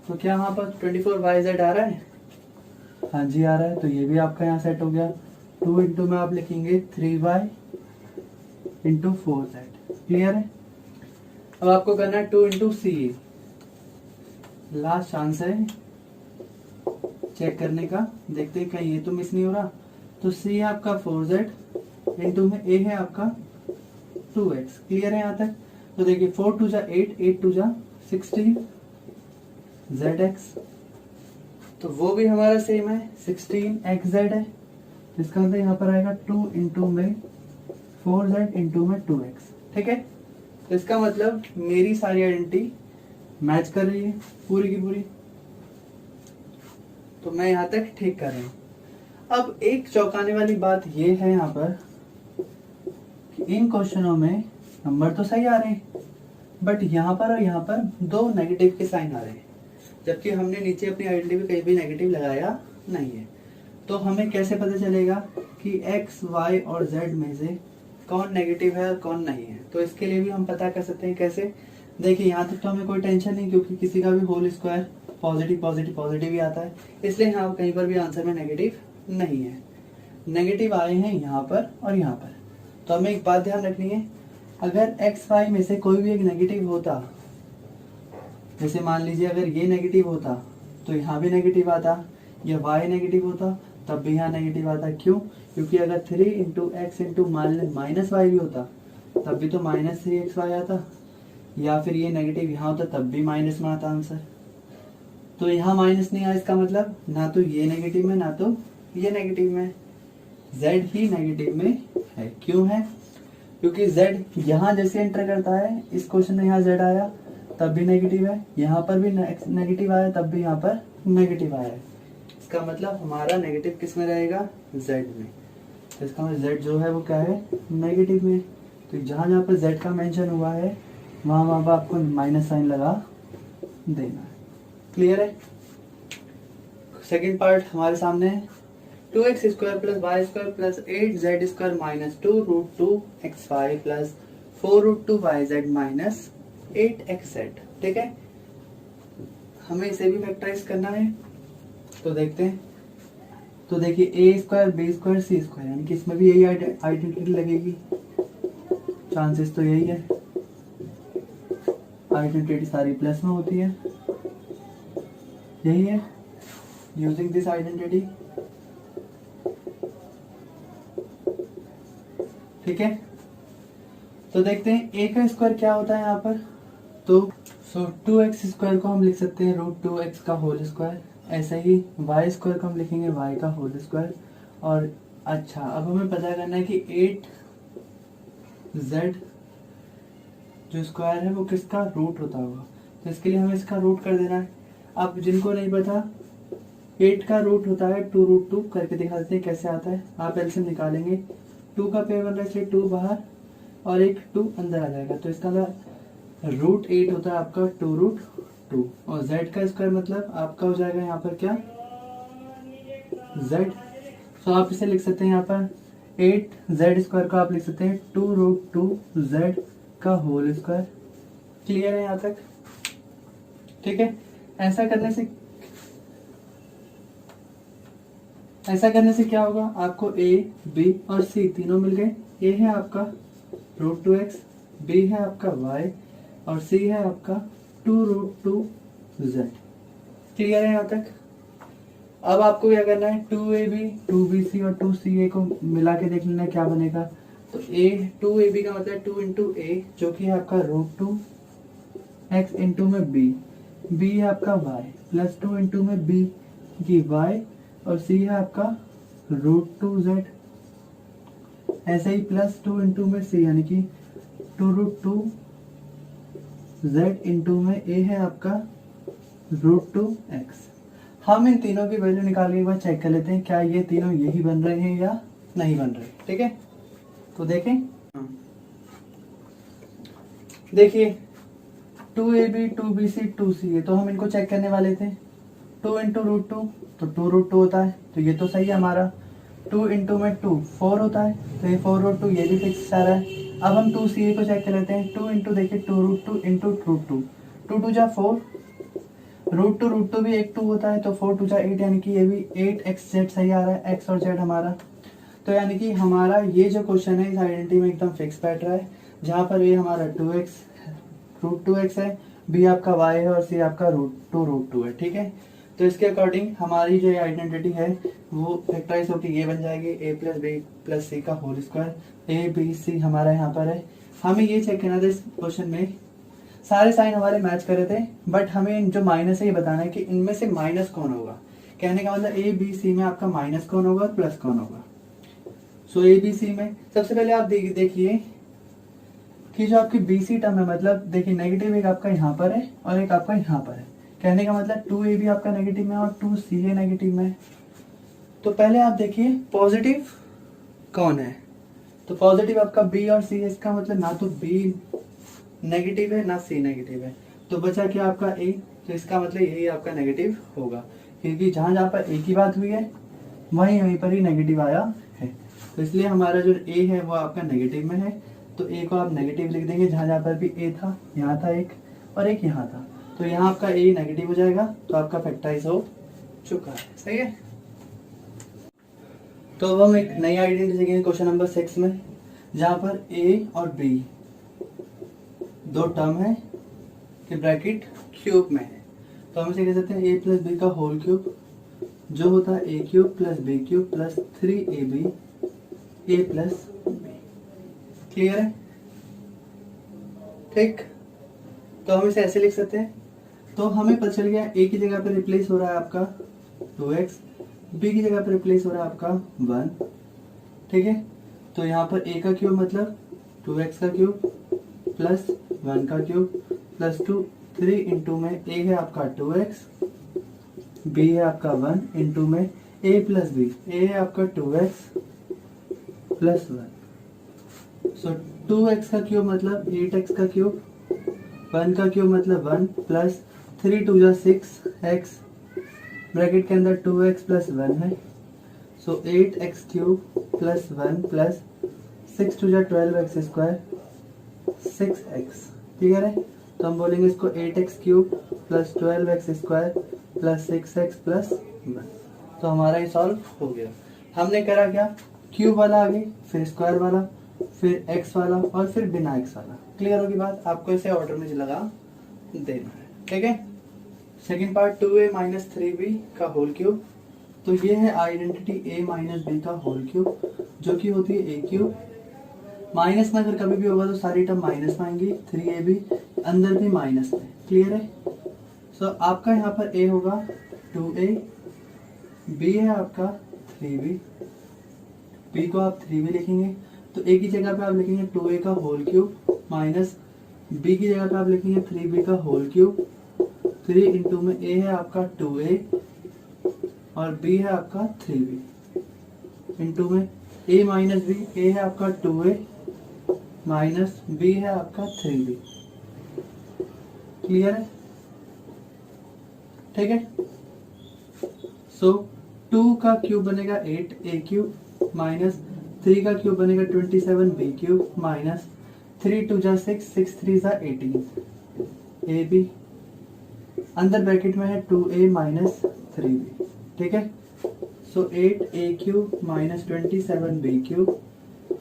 तो क्या यहाँ पर 24 yz आ रहा है? हाँ जी आ रहा है। तो ये भी आपका यहाँ सेट हो गया। 2 इंटू में आप लिखेंगे 3y इंटू 4z। क्लियर है? अब आपको करना है 2 इंटू सी, लास्ट चांस है चेक करने का। देखते हैं कहीं ये तो मिस नहीं हो रहा। तो c है आपका 4z इंटू में a है आपका 2x। क्लियर है यहाँ तक? तो देखिए 4 2 जा 8, 8 2 जा 16 zx, तो वो भी हमारा सेम है 16xz है। इसका मतलब यहाँ पर आएगा 2 इंटू में 4z इंटू में 2x। ठीक है? तो इसका मतलब मेरी सारी आइडेंटिटी मैच कर रही है पूरी की पूरी, तो मैं यहाँ तक ठीक कर रहा हूँ। अब एक चौंकाने वाली बात ये है यहाँ पर कि इन क्वेश्चनों में नंबर तो सही आ रहे हैं, बट यहाँ पर और यहाँ पर 2 नेगेटिव के साइन आ रहे हैं, जबकि हमने नीचे अपनी आइडेंटिटी में कहीं भी नेगेटिव लगाया नहीं है। तो हमें कैसे पता चलेगा कि x, y और z में से कौन नेगेटिव है और कौन नहीं है? तो इसके लिए भी हम पता कर सकते हैं। कैसे? देखिए यहाँ तक तो हमें कोई टेंशन नहीं, क्योंकि किसी का भी whole square positive positive positive ही आता है, इसलिए यहाँ कहीं पर भी आंसर में नेगेटिव नहीं है। नेगेटिव आए हैं यहाँ पर और यहाँ पर। तो हमें एक बात ध्यान रखनी है, अगर एक्स वाई में से कोई भी एक नेगेटिव होता, जैसे मान लीजिए अगर ये नेगेटिव होता तो यहाँ भी नेगेटिव आता, या y नेगेटिव होता तब भी यहाँ नेगेटिव आता। क्यों? क्योंकि अगर 3 into x into minus y भी होता तब भी तो -3xy आता, या फिर ये नेगेटिव यहाँ होता तब भी माइनस में आता आंसर। तो यहाँ माइनस नहीं आया, इसका मतलब ना तो ये नेगेटिव में ना तो ये नेगेटिव में, z ही नेगेटिव में है। क्यों है? क्योंकि z यहाँ जैसे एंटर करता है, इस क्वेश्चन में यहाँ z आया तब भी नेगेटिव है, यहाँ पर भी नेगेटिव आया तब भी यहाँ पर नेगेटिव आया है। इसका मतलब हमारा नेगेटिव किस में रहेगा? z में। तो इसका मतलब z जो है वो क्या है? नेगेटिव में। तो जहाँ जहाँ पर z का मेंशन हुआ है वहाँ पर आपको माइनस साइन लगा देना है। क्लियर है? सेकेंड पार्ट हमारे सामने है 2x square plus y square plus 8z square minus 2 root 2xy plus 4 root 2yz minus 8xz। ठीक है? हमें इसे भी फैक्टराइज करना है, तो देखते हैं। तो देखिए ए स्क्वायर बी स्क्वायर सी स्क्वायर, यानी कि इसमें भी यही आइडेंटिटी लगेगी, चांसेस तो यही है, आइडेंटिटी सारी प्लस में होती है, यही है यूजिंग दिस आइडेंटिटी। ठीक है, तो देखते हैं ए का स्क्वायर क्या होता है यहाँ पर। तो 2x स्क्वायर को हम लिख सकते हैं √2x का होल स्क्वायर, ऐसे ही y स्क्वायर को हम लिखेंगे y का होल स्क्वायर। और अच्छा, अब हमें पता करना है कि 8z जो स्क्वायर है वो किसका रूट होता होगा, तो इसके लिए हमें इसका रूट कर देना है। अब जिनको नहीं पता, 8 का रूट होता है 2√2, करके दिखा देते हैं कैसे आता है। आप एलसीएम निकालेंगे, 2 का पेयर बन रहा है इसलिए 2 बाहर और एक 2 अंदर आ जाएगा, तो इसका √8 होता है आपका 2√2। और z का स्क्वायर मतलब आपका हो जाएगा यहाँ पर क्या, z। तो आप इसे लिख सकते हैं यहाँ पर 8z स्क्वायर को आप लिख सकते हैं 2√2z का होल स्क्वायर। क्लियर है यहाँ तक? ठीक है, ऐसा करने से क्या होगा, आपको a, b और c तीनों मिल गए। a है आपका √2x, b है आपका y और c है आपका 2√2z। क्लियर है यहाँ तक? अब आपको क्या करना है, 2ab, 2bc और 2ca को मिला के देख लेना क्या बनेगा। तो 2ab का मतलब 2 इंटू ए जो कि है आपका √2x इंटू में b है आपका y प्लस 2 इंटू में b की y और c है आपका √2z, ऐसे ही प्लस 2 इंटू में c यानी कि 2√2z इंटू में a है आपका √2x। हम इन तीनों की वैल्यू निकाल के एक बार चेक कर लेते हैं क्या ये तीनों यही बन रहे हैं या नहीं बन रहे। ठीक है, तो देखें, देखिए 2ab, 2bc, 2ca, तो हम इनको चेक करने वाले थे। 2 इंटू √2 तो 2√2 होता है, तो ये तो सही है हमारा। 2 इंटू में 2 4 होता है, तो ये 4√2 ये भी फिक्स आ रहा है। अब हम 2ca को चेक कर लेते हैं। 2 इंटू देखिए 2√2 इंटू √2, 2 2 जा 4, √2 भी एक 2 होता है, तो 4 2 जा 8, यानी कि ये भी 8xz सही आ रहा है, x और z हमारा। तो यानी कि हमारा ये जो क्वेश्चन है इस आइडेंटिटी में एकदम फिक्स बैठ रहा है, जहाँ पर ये हमारा 2x √2x है, b आपका y है और c आपका √2 है। ठीक है, तो इसके अकॉर्डिंग हमारी जो आइडेंटिटी है वो फैक्टराइज होकर ये बन जाएगी a प्लस बी प्लस सी का whole square. a b c हमारा यहाँ पर है। हमें ये चेक करना था इस क्वेश्चन में, सारे साइन हमारे मैच कर रहे थे, बट हमें जो माइनस है ये बताना है कि इनमें से माइनस कौन होगा। कहने का मतलब a b c में आपका माइनस कौन होगा और प्लस कौन होगा। सो a b c में सबसे पहले आप देखिए कि जो आपकी BC टर्म है, मतलब देखिए नेगेटिव एक आपका यहाँ पर है और एक आपका यहाँ पर है। कहने का मतलब 2ab आपका नेगेटिव में और 2ca नेगेटिव में है। तो पहले आप देखिए पॉजिटिव कौन है, तो पॉजिटिव आपका b और c है। इसका मतलब ना तो b नेगेटिव है ना c नेगेटिव है, तो बचा क्या आपका a, तो इसका मतलब यही आपका नेगेटिव होगा, क्योंकि जहाँ जहाँ पर a की बात हुई है वहीं पर ही नेगेटिव आया है। तो इसलिए हमारा जो a है वो आपका नेगेटिव में है, तो a को आप नेगेटिव लिख देंगे। जहाँ जहाँ पर भी a था, यहाँ था एक और एक यहाँ था, तो यहाँ आपका a नेगेटिव हो जाएगा, तो आपका फैक्टराइज हो चुका है। सही है, तो अब हम एक नई आइडेंटिटी देखेंगे क्वेश्चन नंबर 6 में, जहाँ पर a और b दो टर्म है कि ब्रैकेट क्यूब में है। तो हम इसे कह सकते हैं a प्लस बी का होल क्यूब, जो होता है a cube plus b cube plus 3ab a plus b। Clear है? ठीक, तो हम इसे ऐसे लिख सकते हैं। तो हमें पता चल गया a की जगह पर रिप्लेस हो रहा है आपका 2x, b की जगह पर रिप्लेस हो रहा है आपका 1। ठीक है, तो यहाँ पर a का क्यूब मतलब 2x का क्यूब प्लस 1 का क्यूब प्लस 2 3 इंटू में a है आपका 2x, b है आपका 1 इंटू में a प्लस b, a है आपका 2x प्लस 1। सो 2x का क्यूब मतलब 8x का क्यूब, 1 का क्यूब मतलब 1 प्लस 3 2 जा 6x, ब्रैकेट के अंदर 2x प्लस 1 है, सो 8x क्यूब प्लस 1 प्लस 6 2 जा 12x स्क्वायर 6x। क्लियर है? तो हम बोलेंगे इसको 8x³ plus 12x² plus 6x plus 1। तो हमारा ये सॉल्व हो गया। हमने करा क्या, क्यूब वाला आगे, फिर स्क्वायर वाला, फिर x वाला और फिर बिना x वाला। क्लियर होगी बात? आपको इसे ऑर्डर में लगा देना है, ठीक है। Second part 2a minus 3b का होल क्यूब। तो ये है आइडेंटिटी a माइनस b का होल क्यूब, जो कि होती है a³। माइनस में अगर कभी भी होगा तो सारी टर्म माइनस में आएंगी। 3ab अंदर भी माइनस में। क्लियर है? सो आपका यहाँ पर a होगा 2a, b है आपका 3b, b को आप 3b लिखेंगे तो a की जगह पे आप लिखेंगे 2a का होल क्यूब माइनस b की जगह पे आप लिखेंगे 3b का होल क्यूब। 3 इंटू में a है आपका 2a और b है आपका 3b इंटू में a माइनस b, a है आपका 2a माइनस b है आपका 3b। क्लियर है? ठीक है। सो 2 का क्यूब बनेगा 8a³ माइनस 3 का क्यूब बनेगा 27b³ माइनस 3 2 जा 6, 6 3 जा 18 ab, अंदर ब्रैकेट में है 2a माइनस 3b। ठीक है। सो 8a³ माइनस 27b³,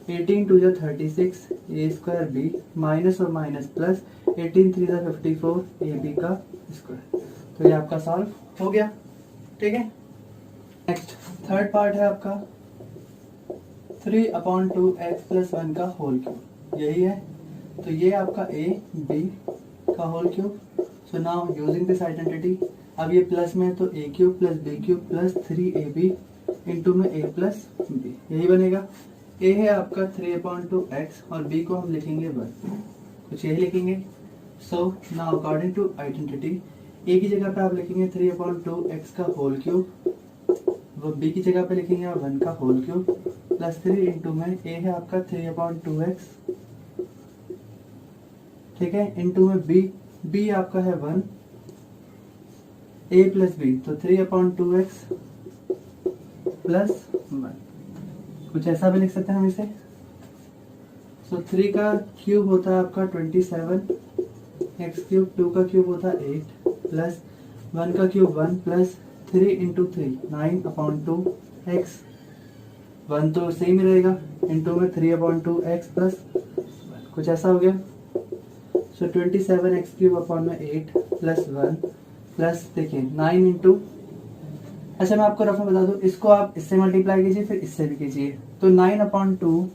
18 2 जा 36 a²b माइनस और माइनस प्लस 18 3 जा 54 ab का स्क्वायर। तो ये आपका सॉल्व हो गया। ठीक है। नेक्स्ट थर्ड पार्ट है आपका 3/2x प्लस 1 का होल क्यूब। यही है। तो ये आपका a b का whole cube. So now using this identity, अब ये प्लस में है तो a³ plus b³ plus 3ab into में a प्लस b, यही बनेगा। a है आपका 3/2x और b को हम लिखेंगे 1, कुछ यही लिखेंगे। So now according to identity, a की जगह पे आप लिखेंगे 3/2x का होल क्यूब, वो b की जगह पे लिखेंगे आप 1 का होल क्यूब प्लस 3 इंटू में a है आपका 3/2x, ठीक है, इंटू में b आपका है 1, a प्लस b तो 3/2x प्लस 1, कुछ ऐसा भी लिख सकते हैं हम इसे। सो 3 का क्यूब होता है आपका 27, x³, 2 का क्यूब होता है 8 प्लस 1 का क्यूब 1 प्लस 3 इंटू 3 9/2x, 1 तो सेम ही रहेगा, इंटू में 3/2x प्लस 1, कुछ ऐसा हो गया। सो 27x³ अपॉन में 8 प्लस 1 प्लस देखिए 9 इंटू, अच्छा मैं आपको रफ में बता दूं, इसको आप इससे मल्टीप्लाई कीजिए फिर इससे भी कीजिए। तो 9/2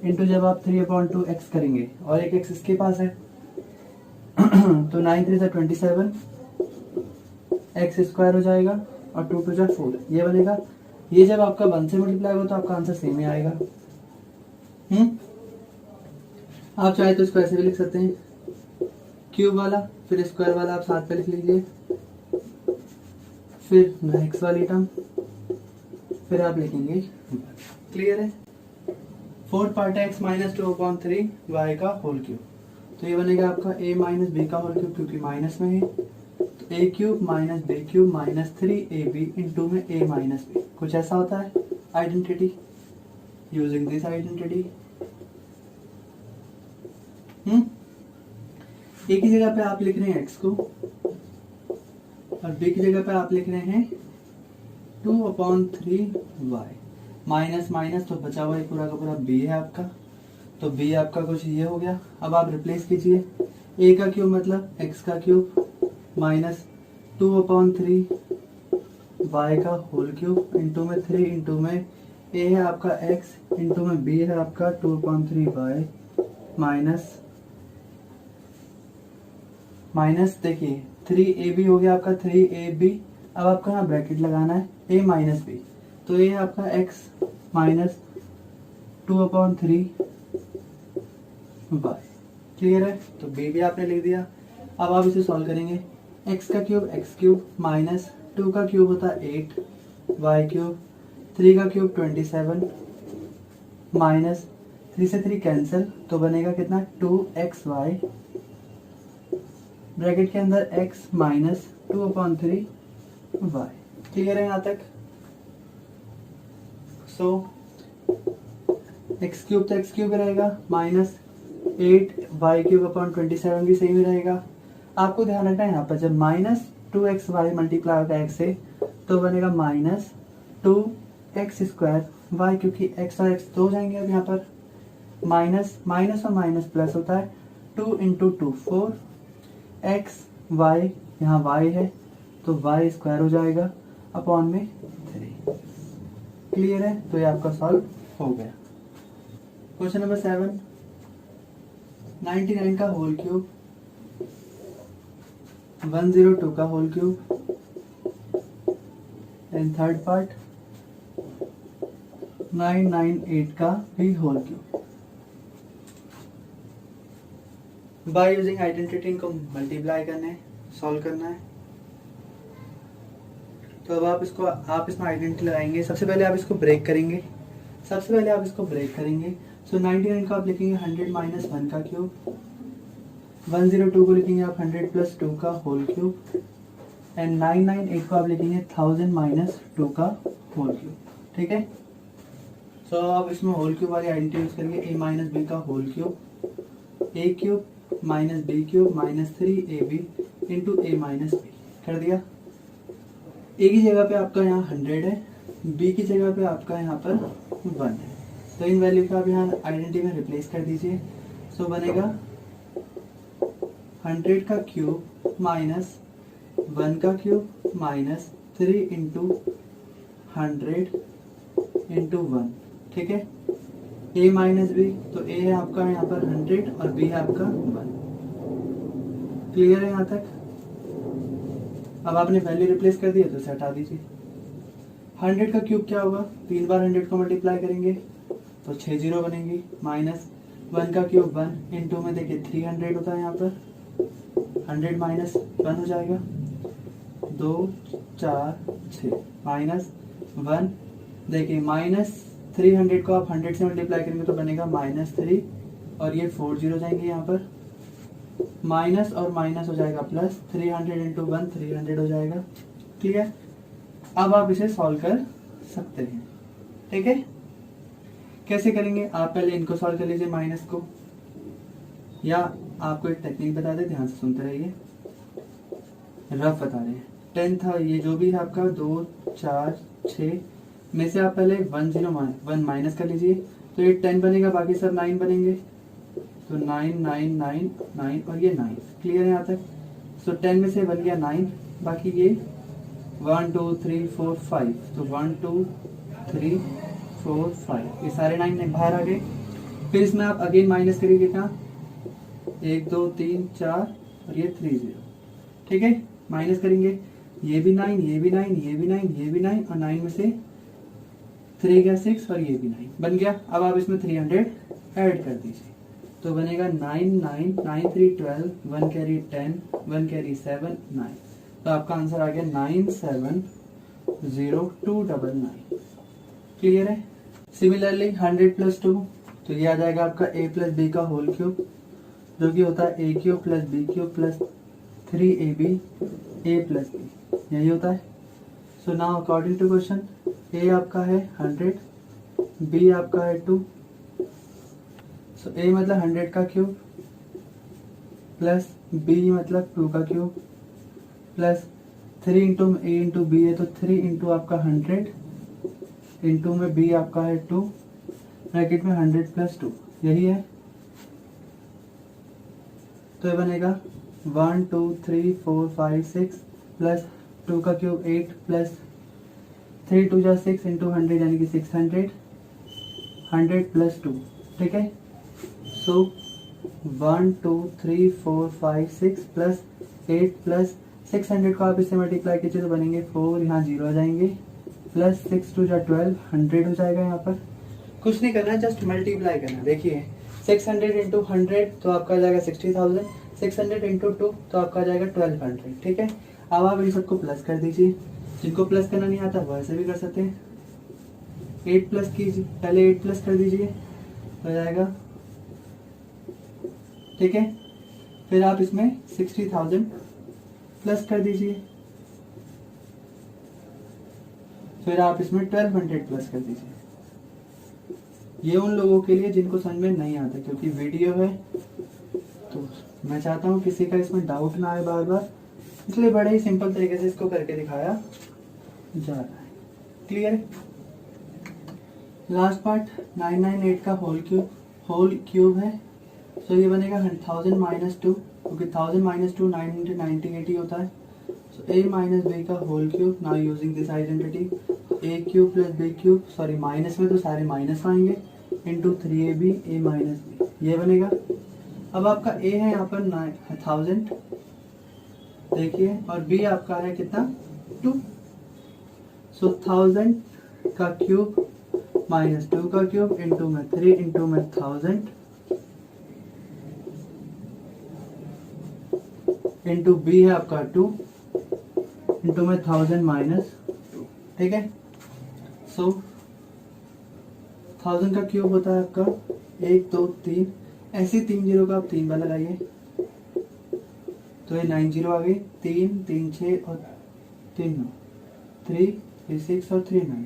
इंटू जब आप 3/2x करेंगे और एक x इसके पास है तो 9 3 जा 27 x² हो जाएगा और 2 2 जा 4, ये बनेगा। ये जब आपका 1 से मल्टीप्लाई होगा तो आपका आंसर सेम ही आएगा। आप चाहे तो इसको ऐसे भी लिख सकते हैं, क्यूब वाला फिर स्क्वायर वाला आप साथ पे लिख लीजिए, फिर नेक्स्ट वाली टर्म, फिर आप लिखेंगे। क्लियर है? फोर्थ पार्ट है x माइनस 2/3 y का होल क्यूब। तो ये बनेगा आपका a माइनस b का होल क्यूब, क्योंकि माइनस में है तो a³ minus b³ minus 3ab into में a माइनस b, कुछ ऐसा होता है identity. Using this identity a की जगह पे आप लिख रहे हैं x को और b की जगह पे आप लिख रहे हैं 2/3y, माइनस माइनस तो बचा हुआ पूरा का पूरा b है आपका, तो b आपका कुछ ये हो गया। अब आप रिप्लेस कीजिए, a का क्यूब मतलब x का क्यूब माइनस 2/3 y का होल क्यूब इंटू में 3 इंटू में a है आपका x इंटू में b है आपका 2/3y माइनस देखिए 3ab हो गया आपका 3ab। अब आपको यहाँ ब्रैकेट लगाना है a माइनस b, तो ये आपका x माइनस 2/3y। क्लियर है? तो b भी आपने लिख दिया। अब आप इसे सॉल्व करेंगे, x³ माइनस 2 का क्यूब होता है 8, y³, 3 का क्यूब 27 माइनस 3 से 3 कैंसिल, तो बनेगा कितना 2xy ब्रैकेट के अंदर x माइनस 2/3y। क्लियर है यहाँ तक? सो x³ तो x³ रहेगा माइनस 8y³ भी सही में रहेगा। आपको ध्यान रखना है यहाँ पर जब -2xy मल्टीप्लाई होगा x से तो बनेगा -2x² y, क्योंकि x और x दो हो जाएंगे। अब यहाँ पर माइनस माइनस और माइनस प्लस होता है, 2 × 2 4 x y, यहाँ y है तो y² हो जाएगा अपॉन में 3। क्लियर है? तो ये आपका सॉल्व हो गया। क्वेश्चन नंबर 7, 99 का होल क्यूब, 102 का whole cube and third part 998 का भी whole cube. By using identity इनको मल्टीप्लाई करना है, सॉल्व करना है। तो अब आप इसमें आइडेंटिटी लगाएंगे। सबसे पहले आप इसको ब्रेक करेंगे। सो 99 को आप लिखेंगे 100 - 1 का क्यूब, 102 को लिखेंगे आप 100 + 2 का होल क्यूब एंड 998 को आप लिखेंगे 1000 - 2 का होल क्यूब। ठीक है? सो आप इसमें होल क्यूब वाली आइडेंटिटी यूज करेंगे, a - b का whole cube, a³ - b³ -3ab × a - b कर दिया। a की जगह पे आपका यहाँ 100 है, b की जगह पे आपका यहाँ पर 1 है, तो इन वैल्यू का आप यहाँ आइडेंटिटी में रिप्लेस कर दीजिए। सो बनेगा 100 का क्यूब माइनस 1 का क्यूब माइनस 3 × 100 × 1। ठीक है? a - b, तो a है आपका यहाँ पर 100 और b है आपका 1। क्लियर है यहाँ तक? अब आपने वैल्यू रिप्लेस कर दिया तो इसे हटा दीजिए। 100 का क्यूब क्या होगा? 3 बार 100 को मल्टीप्लाई करेंगे तो 6 0 बनेंगी, माइनस 1 का क्यूब 1 इंटू में देखिए 300 होता है यहाँ पर, 100 - 1 हो जाएगा, 2 4 6 माइनस 1, देखिए -300 को आप 100 से मल्टीप्लाई करेंगे तो बनेगा -3 और ये 4 0 जाएंगे यहाँ पर, माइनस और माइनस हो जाएगा प्लस, 300 × 1 300 हो जाएगा। क्लियर? अब आप इसे सॉल्व कर सकते हैं। ठीक है? कैसे करेंगे? आप पहले इनको सॉल्व कर लीजिए माइनस को, या आपको एक टेक्निक बता दे, ध्यान से सुनते रहिए, रफ बता रहे हैं। 10 था ये जो भी है आपका 2 4 6 में से आप पहले 1 माइनस कर लीजिए तो ये 10 बनेगा, बाकी सब 9 बनेंगे, तो 9 9 9 9 और ये 9। क्लियर है यहाँ तक? सो 10 में से बन गया 9, बाकी ये 1 2 3 4 5, तो 1 2 3 4 5 ये सारे 9 बाहर आ गए। फिर इसमें आप अगेन माइनस करिए कितना, 1 2 3 4 और ये 3 0। ठीक है? माइनस करेंगे, ये भी 9 ये भी 9 ये भी 9 ये भी 9 और 9 में से 3 गया 6 और ये भी 9 बन गया। अब आप इसमें 300 ऐड कर दीजिए तो बनेगा 9 9 9 3 12, 1 कैरी 10, 1 कैरी 7 9, तो आपका आंसर आ गया 970299। क्लियर है? सिमिलरली 100 + 2, तो ये आ जाएगा आपका a + b का होल क्यूब, जो कि होता है a³ + b³ + 3ab a + b, यही होता है। So now according to question, a आपका है 100, b आपका है 2, सो a मतलब 100 का क्यूब प्लस b मतलब 2 का क्यूब प्लस 3 × a × b है तो 3 × आपका 100 इंटू में b आपका है 2, ब्रैकेट में 100 + 2, यही है। तो ये बनेगा 1 2 3 4 5 6 प्लस 2 का क्यूब 8 प्लस 3 2 × 6 इंटू 100 यानी कि 600, 100 + 2। ठीक है? सो 1 2 3 4 5 6 प्लस 8 प्लस 600 को आप इससे मल्टीप्लाई कीजिए तो बनेंगे 4, यहाँ 0 आ जाएंगे, प्लस 6 2 × 12 100 हो जाएगा। यहाँ पर कुछ नहीं करना है, जस्ट मल्टीप्लाई करना। देखिए 600 × 100 तो आपका आ जाएगा 60,000, 600 × 2 तो आपका आ जाएगा 1200। ठीक है? अब आप इन सबको प्लस कर दीजिए, जिनको प्लस करना नहीं आता वो ऐसे भी कर सकते हैं। 8 प्लस कीजिए, पहले 8 प्लस कर दीजिए तो आ जाएगा। ठीक है? फिर आप इसमें 60,000 प्लस कर दीजिए, फिर आप इसमें 1200 प्लस कर दीजिए। ये उन लोगों के लिए जिनको समझ में नहीं आता, क्योंकि वीडियो है तो मैं चाहता हूँ किसी का इसमें डाउट ना आए बार बार, इसलिए बड़े ही सिंपल तरीके से इसको करके दिखाया जा रहा है। क्लियर है? लास्ट पार्ट 998 का होल क्यूब है। सो ये बनेगा 1000 माइनस 2, क्योंकि 1000 माइनस 2 998 होता है। सो a माइनस बी का whole cube. Now using this identity a cube plus B cube, sorry minus में तो सारे माइनस आएंगे, into 3ab a minus B, ये बनेगा। अब आपका a है यहाँ पर 1000, देखिए, और b आपका है कितना 2। सो 1000 का क्यूब माइनस 2 का क्यूब इंटू में 3 इंटू में 1000 इंटू बी है आपका 2 इंटू में 1000 माइनस 2। ठीक है? सो 1000 का क्यूब होता है आपका 1 2 3, ऐसे 3 जीरो का आप 3 बार लगाइए तो ये 9 जीरो आ गई, 3 3 6 और 3 9, 3 3 6 और 3 9,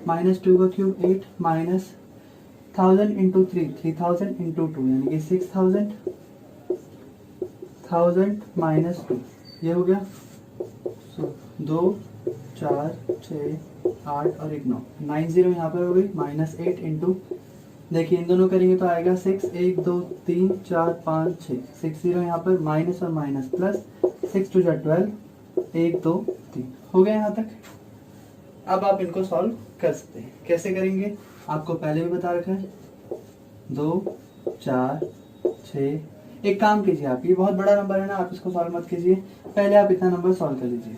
माइनस 2 का क्यूब 8 माइनस 1000 इंटू 3 3000 इंटू 2 यानी कि 6000 1000 माइनस 2, ये हो गया। सो 2 4 6 8 और 1 9, 9 जीरो यहाँ पर हो गई, माइनस 8 इंटू, देखिए इन दोनों करेंगे तो आएगा 6 1 2 3 4 5 6, 6 जीरो यहाँ पर, माइनस और माइनस प्लस, 6 2 12, 1 2 3 हो गया यहाँ तक। अब आप इनको सॉल्व कर सकते हैं। कैसे करेंगे आपको पहले भी बता रखा है। 2 4 6, एक काम कीजिए, आप ये बहुत बड़ा नंबर है ना, आप इसको सॉल्व मत कीजिए, पहले आप इतना नंबर सॉल्व कर लीजिए।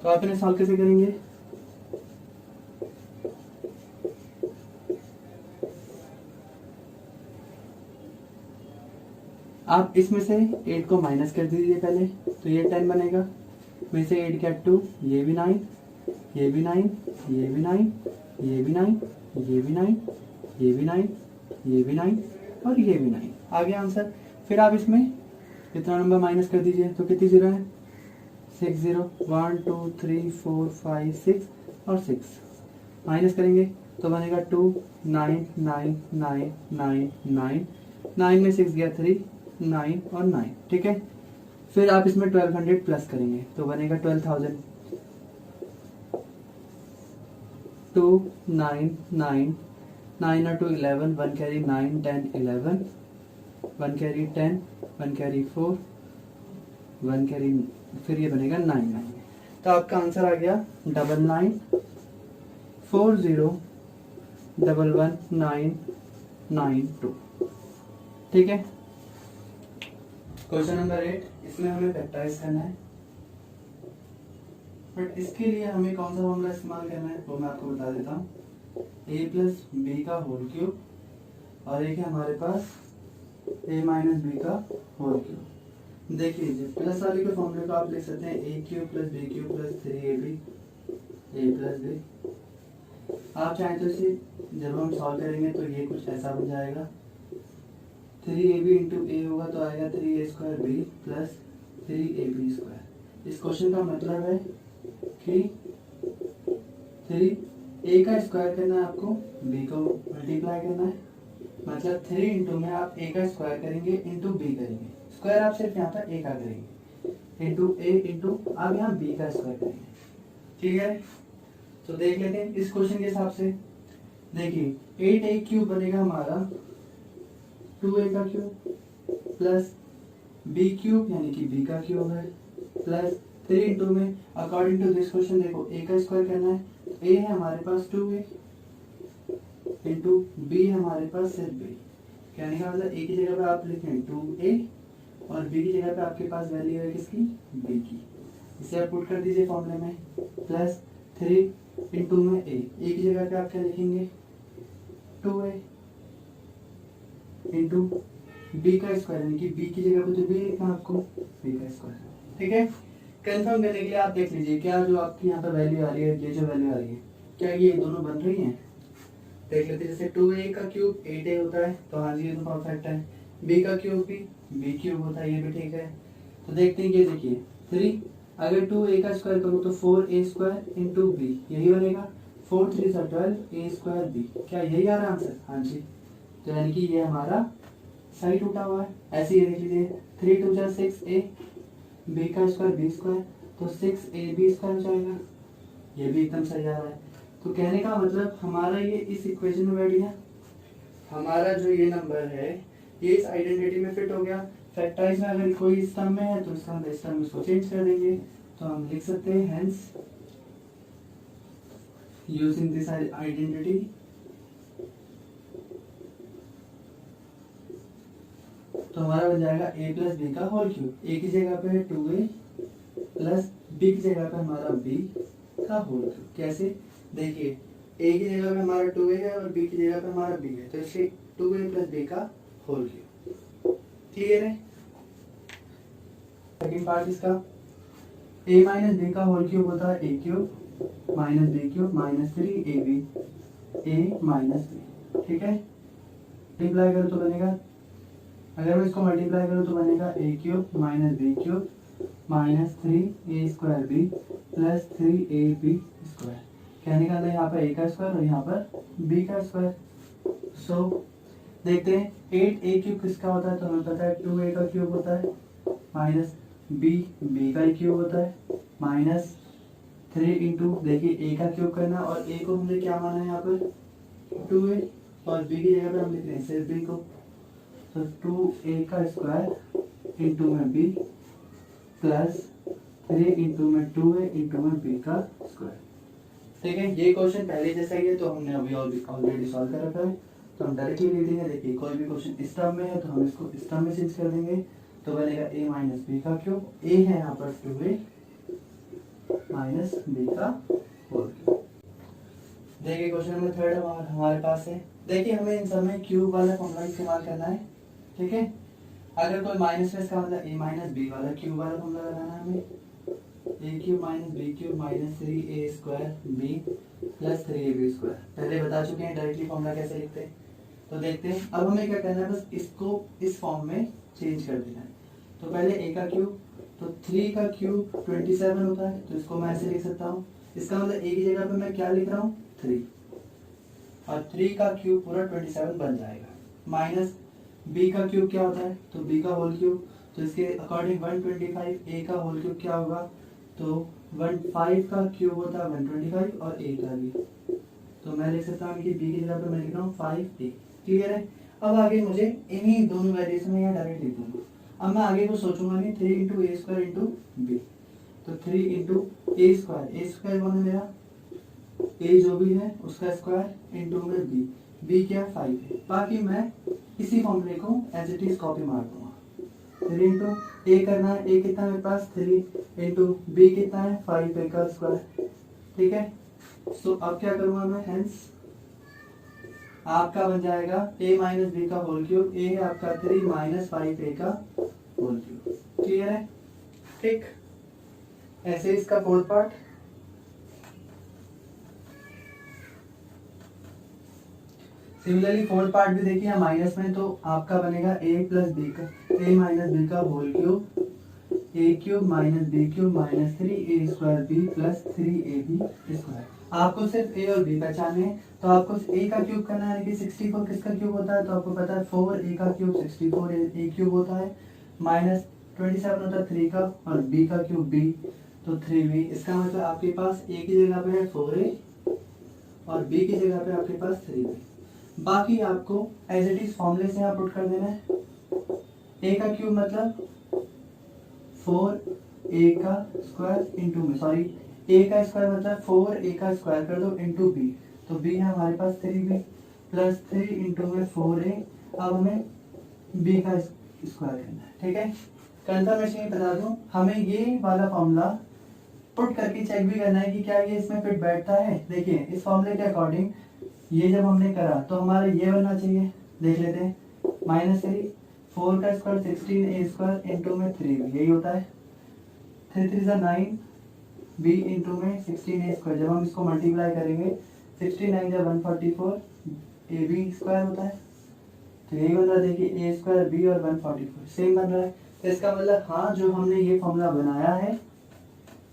तो आप इन्हें सॉल्व कैसे करेंगे? आप इसमें से 8 को माइनस कर दीजिए पहले, तो ये 10 बनेगा, में से 8 क्या 2, ये भी 9, ये भी 9, ये भी 9, ये भी 9, ये भी 9, ये भी 9, ये भी 9 और ये भी 9, आ गया आंसर। फिर आप इसमें इतना नंबर माइनस कर दीजिए तो कितनी जीरो है? 6 0, 1 2 3 4 5 6 और 6 माइनस करेंगे तो बनेगा 2 9 9 9 9 9, 9 में 6 गया 3 9 और 9। ठीक है? फिर आप इसमें 1200 प्लस करेंगे तो बनेगा 12000, 2 9 9 9 और 2 11, 1 कैरी 9 10 11, 1 कैरी 10, 1 कैरी 4, 1 कैरी, फिर ये बनेगा 9 9। तो आपका आंसर आ गया 99 40 11 9 9 2। ठीक है? क्वेश्चन नंबर 8, इसमें हमें फैक्टराइज करना है, बट इसके लिए हमें कौन सा फॉर्मूला इस्तेमाल करना है वो मैं आपको बता देता हूँ। a प्लस बी का होल क्यूब और एक है हमारे पास a माइनस बी का होल क्यूब। देखिए प्लस वाले के फॉर्मूले को आप लिख सकते हैं a cube plus B cube plus 3ab a plus b. आप चाहें तो इसे जब हम सॉल्व करेंगे तो ये कुछ ऐसा बन जाएगा, 3ab इंटू ए होगा तो आएगा 3a square b plus 3ab square. इस क्वेश्चन का मतलब है कि 3a का स्क्वायर करना है आपको, b को मल्टीप्लाई करना है, मतलब 3 इंटू में आप a का स्क्वायर करेंगे इंटू b करेंगे, स्क्वायर आप सिर्फ यहाँ पर a का करेंगे, इंटू a इंटू आप यहाँ b का स्क्वायर करेंगे। ठीक है? तो देख लेते हैं इस क्वेश्चन के हिसाब से। देखिए 8a क्यूब बनेगा हमारा 2a का क्यूब प्लस b क्यूब यानी कि b का क्यूब है प्लस 3 इंटू में अकॉर्डिंग टू दिस क्वेश्चन देखो a का स्क्वायर करना है, a है हमारे पास 2a इंटू b है हमारे पास सिर्फ b, कहने का मतलब a की जगह पे आप लिखें 2a और b की जगह पे आपके पास वैल्यू है किसकी? b की। इसे आप पुट कर दीजिए फॉर्मूले में, प्लस 3 इंटू में a की जगह पे आप क्या लिखेंगे? 2a इंटू बी का स्क्वायर यानी कि बी की जगह पे जो बी लिखना आपको बी का स्क्वायर। ठीक है? कंफर्म करने के लिए आप देख लीजिए क्या जो आपकी यहाँ पर वैल्यू आ रही है, ये जो वैल्यू आ रही है क्या ये दोनों बन रही हैं? देख लेते हैं। जैसे 2a का क्यूब 8a होता है तो हाँ जी ये तो परफेक्ट है, b का क्यूब भी b क्यूब होता है, ये भी ठीक है। तो देखते हैं, ये देखिए 3 अगर 2a का स्क्वायर करूँ तो 4a स्क्वायर इंटू बी, यही बनेगा 4 3 12 a स्क्वायर b। क्या यही आ रहा है आंसर? हाँ जी तो यानी कि ये हमारा सही टूटा हुआ है। ऐसे ही देख लीजिए 3 2 6a b का स्क्वायर b स्क्वायर, तो 6ab स्क्वायर हो जाएगा। ये भी एकदम सही आ रहा है। तो कहने का मतलब हमारा ये इस इक्वेशन में बैठ गया, हमारा जो ये नंबर है ये इस आइडेंटिटी में फिट हो गया। फैक्टराइज में अगर कोई इस टर्म में है तो इसका मतलब इस टर्म में इसको चेंज कर देंगे, तो हम लिख सकते हैं हेंस यूजिंग दिस आइडेंटिटी तो हमारा बन जाएगा a प्लस बी का होल क्यूब। a की जगह पे है 2a प्लस b की जगह पे हमारा b का होल क्यूब। कैसे देखिए, a की जगह पे हमारा 2a है और b की जगह पे हमारा b है, तो इसलिए 2a प्लस b का होल क्यूब। क्लियर है। सेकंड पार्ट इसका a माइनस b का होल क्यूब होता है a cube minus b cube minus 3ab a minus b। ठीक है, मल्टीप्लाई करो तो बनेगा, अगर मैं इसको मल्टीप्लाई करूँ तो बनेगा a cube minus b cube minus 3a square b plus 3ab square. कहने का यहाँ पर a का स्क्वायर और यहाँ पर b का स्क्वायर। सो देखते हैं 8a क्यूब किसका होता है, तो हमें पता है 2a का क्यूब होता है माइनस b का क्यूब होता है माइनस 3 इंटू, देखिए a का क्यूब करना और a को हमने क्या माना है यहाँ पर 2a और b की जगह पर हम लिख रहे हैं सिर्फ b को, तो 2a का स्क्वायर इंटू में b प्लस 3 इंटू में 2a इंटू में b का स्क्वायर। ठीक है, ये क्वेश्चन पहले जैसा ही है तो हमने अभी ऑलरेडी सॉल्व कर रखा है, तो हम डायरेक्टली लिख देंगे। देखिए कोई भी क्वेश्चन इस टर्म में है तो हम इसको इस टर्म में चेंज कर देंगे, तो बनेगा a माइनस बी का क्यूब, a है यहाँ पर 2a माइनस b का होल क्यूब। देखिए क्वेश्चन नंबर 3 हमारे पास है। देखिए हमें इन सब में क्यूब वाला फॉर्मूला इस्तेमाल करना है। ठीक है, अगर कोई माइनस है इसका मतलब a माइनस बी वाला क्यूब वाला फॉर्मूला लगाना है हमें, a cube minus b cube minus 3a square b plus 3ab square. पहले बता चुके हैं डायरेक्टली फॉर्मूला कैसे लिखते हैं। तो देखते हैं अब हमें क्या करना है, बस इसको इस फॉर्म में चेंज कर देना है। तो पहले a का क्यूब, तो 3 का क्यूब 27 होता है, तो इसको मैं ऐसे लिख सकता हूँ। इसका मतलब a की जगह पे मैं क्या लिख रहा हूँ 3, और 3 का क्यूब पूरा 27 बन जाएगा। माइनस b का क्यूब क्या होता है, तो b का होल क्यूब, तो इसके अकॉर्डिंग 125, a का होल क्यूब क्या होगा, तो 15 का क्यूब होता है 125 और a का भी, तो मैं लिख सकता हूँ कि b की जगह पे मैं लिख रहा हूँ 5a। क्लियर है। अब आगे मुझे इन्हीं दोनों वैल्यूज में यहाँ डायरेक्ट लिख दूंगा। अब मैं आगे को सोचूंगा नहीं, 3 इंटू ए स्क्वायर इंटू बी, तो 3 इंटू ए स्क्वायर वन है मेरा, ए जो भी है उसका स्क्वायर इंटू में बी क्या 5 है। बाकी मैं इसी फॉर्मूले को एज इट इज कॉपी मार दूंगा। 3 इंटू ए करना है, ए कितना है मेरे पास 3 इंटू बी कितना है 5 ए का स्क्वायर। ठीक है, सो अब क्या करूंगा मैं, हेंस आपका बन जाएगा a माइनस बी का होल क्यूब, a है आपका 3 माइनस 5a का होल क्यूब। क्लियर है। ठीक, ऐसे इसका fourth part. Similarly fourth part भी देखिए माइनस में, तो आपका बनेगा a प्लस बी का a माइनस बी का whole cube, a cube minus b cube minus 3a square b plus 3ab square. आपको सिर्फ a और b पहचाने हैं, तो आपको a का क्यूब करना है, कि 64 किसका क्यूब होता है, तो आपको पता है 4a का क्यूब 64 a क्यूब होता है, माइनस 27 होता है 3 का, और b का क्यूब b, तो 3b। इसका मतलब आपके पास a की जगह पे है 4a और b की जगह पे आपके पास 3b। बाकी आपको एज इट इज फॉर्मूले से यहाँ पुट कर देना है। a का क्यूब मतलब 4a का स्क्वायर इंटू में, सॉरी a का स्क्वायर मतलब 4a का स्क्वायर कर दो इंटू b, तो b है हमारे पास 3b प्लस 3 इंटू में 4a। अब हमें b का स्क्वायर करना है। ठीक है, कंफर्मेशन बता दूं, हमें ये वाला फॉर्मूला पुट करके चेक भी करना है कि क्या ये इसमें फिट बैठता है। देखिए इस फॉर्मूले के अकॉर्डिंग ये जब हमने करा तो हमारा ये बनना चाहिए, देख लेते हैं। माइनस 3 4 का स्क्वायर 16a स्क्वायर इंटू में 3b, यही होता है। 3 3 9 b इंटू में 16a स्क्वायर, जब हम इसको मल्टीप्लाई करेंगे 69 जब 144 ab स्क्वायर होता है, तो यही बन रहा है। देखिए a स्क्वायर b और 144 सेम बन रहा है। तो इसका मतलब हाँ, जो हमने ये फॉर्मूला बनाया है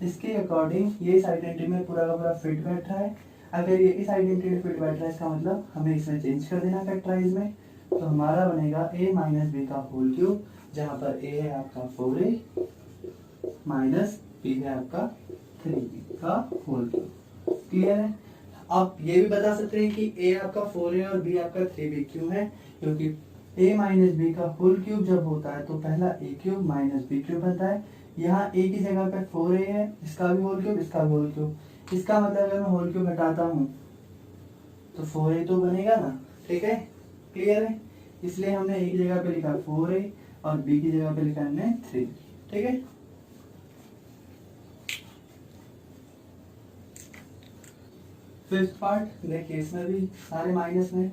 इसके अकॉर्डिंग ये इस आइडेंटिटी में पूरा का पूरा फिट बैठ रहा है। अगर ये इस आइडेंटिटी में फिट बैठ रहा है इसका मतलब हमें इसमें चेंज कर देना फैक्टराइज में, तो हमारा बनेगा a माइनस बी का होल क्यूब, जहाँ पर a है आपका 4a माइनस b है आपका 3b का होल क्यूब। क्लियर है? आप ये भी बता सकते हैं कि a आपका 4a और b आपका 3b क्यों है, क्योंकि a माइनस बी का होल क्यूब जब होता है तो पहला a cube minus b cube बनता है। यहाँ a की जगह पे 4a है, इसका भी होल क्यूब, इसका भी होल क्यूब। इसका मतलब अगर मैं होल क्यूब हटाता हूँ तो 4a तो बनेगा ना। ठीक है, क्लियर है? इसलिए हमने a की जगह पे लिखा 4a और b की जगह पे लिखा हमने 3। ठीक है, फिफ्थ पार्ट देखिए, इसमें भी सारे माइनस में,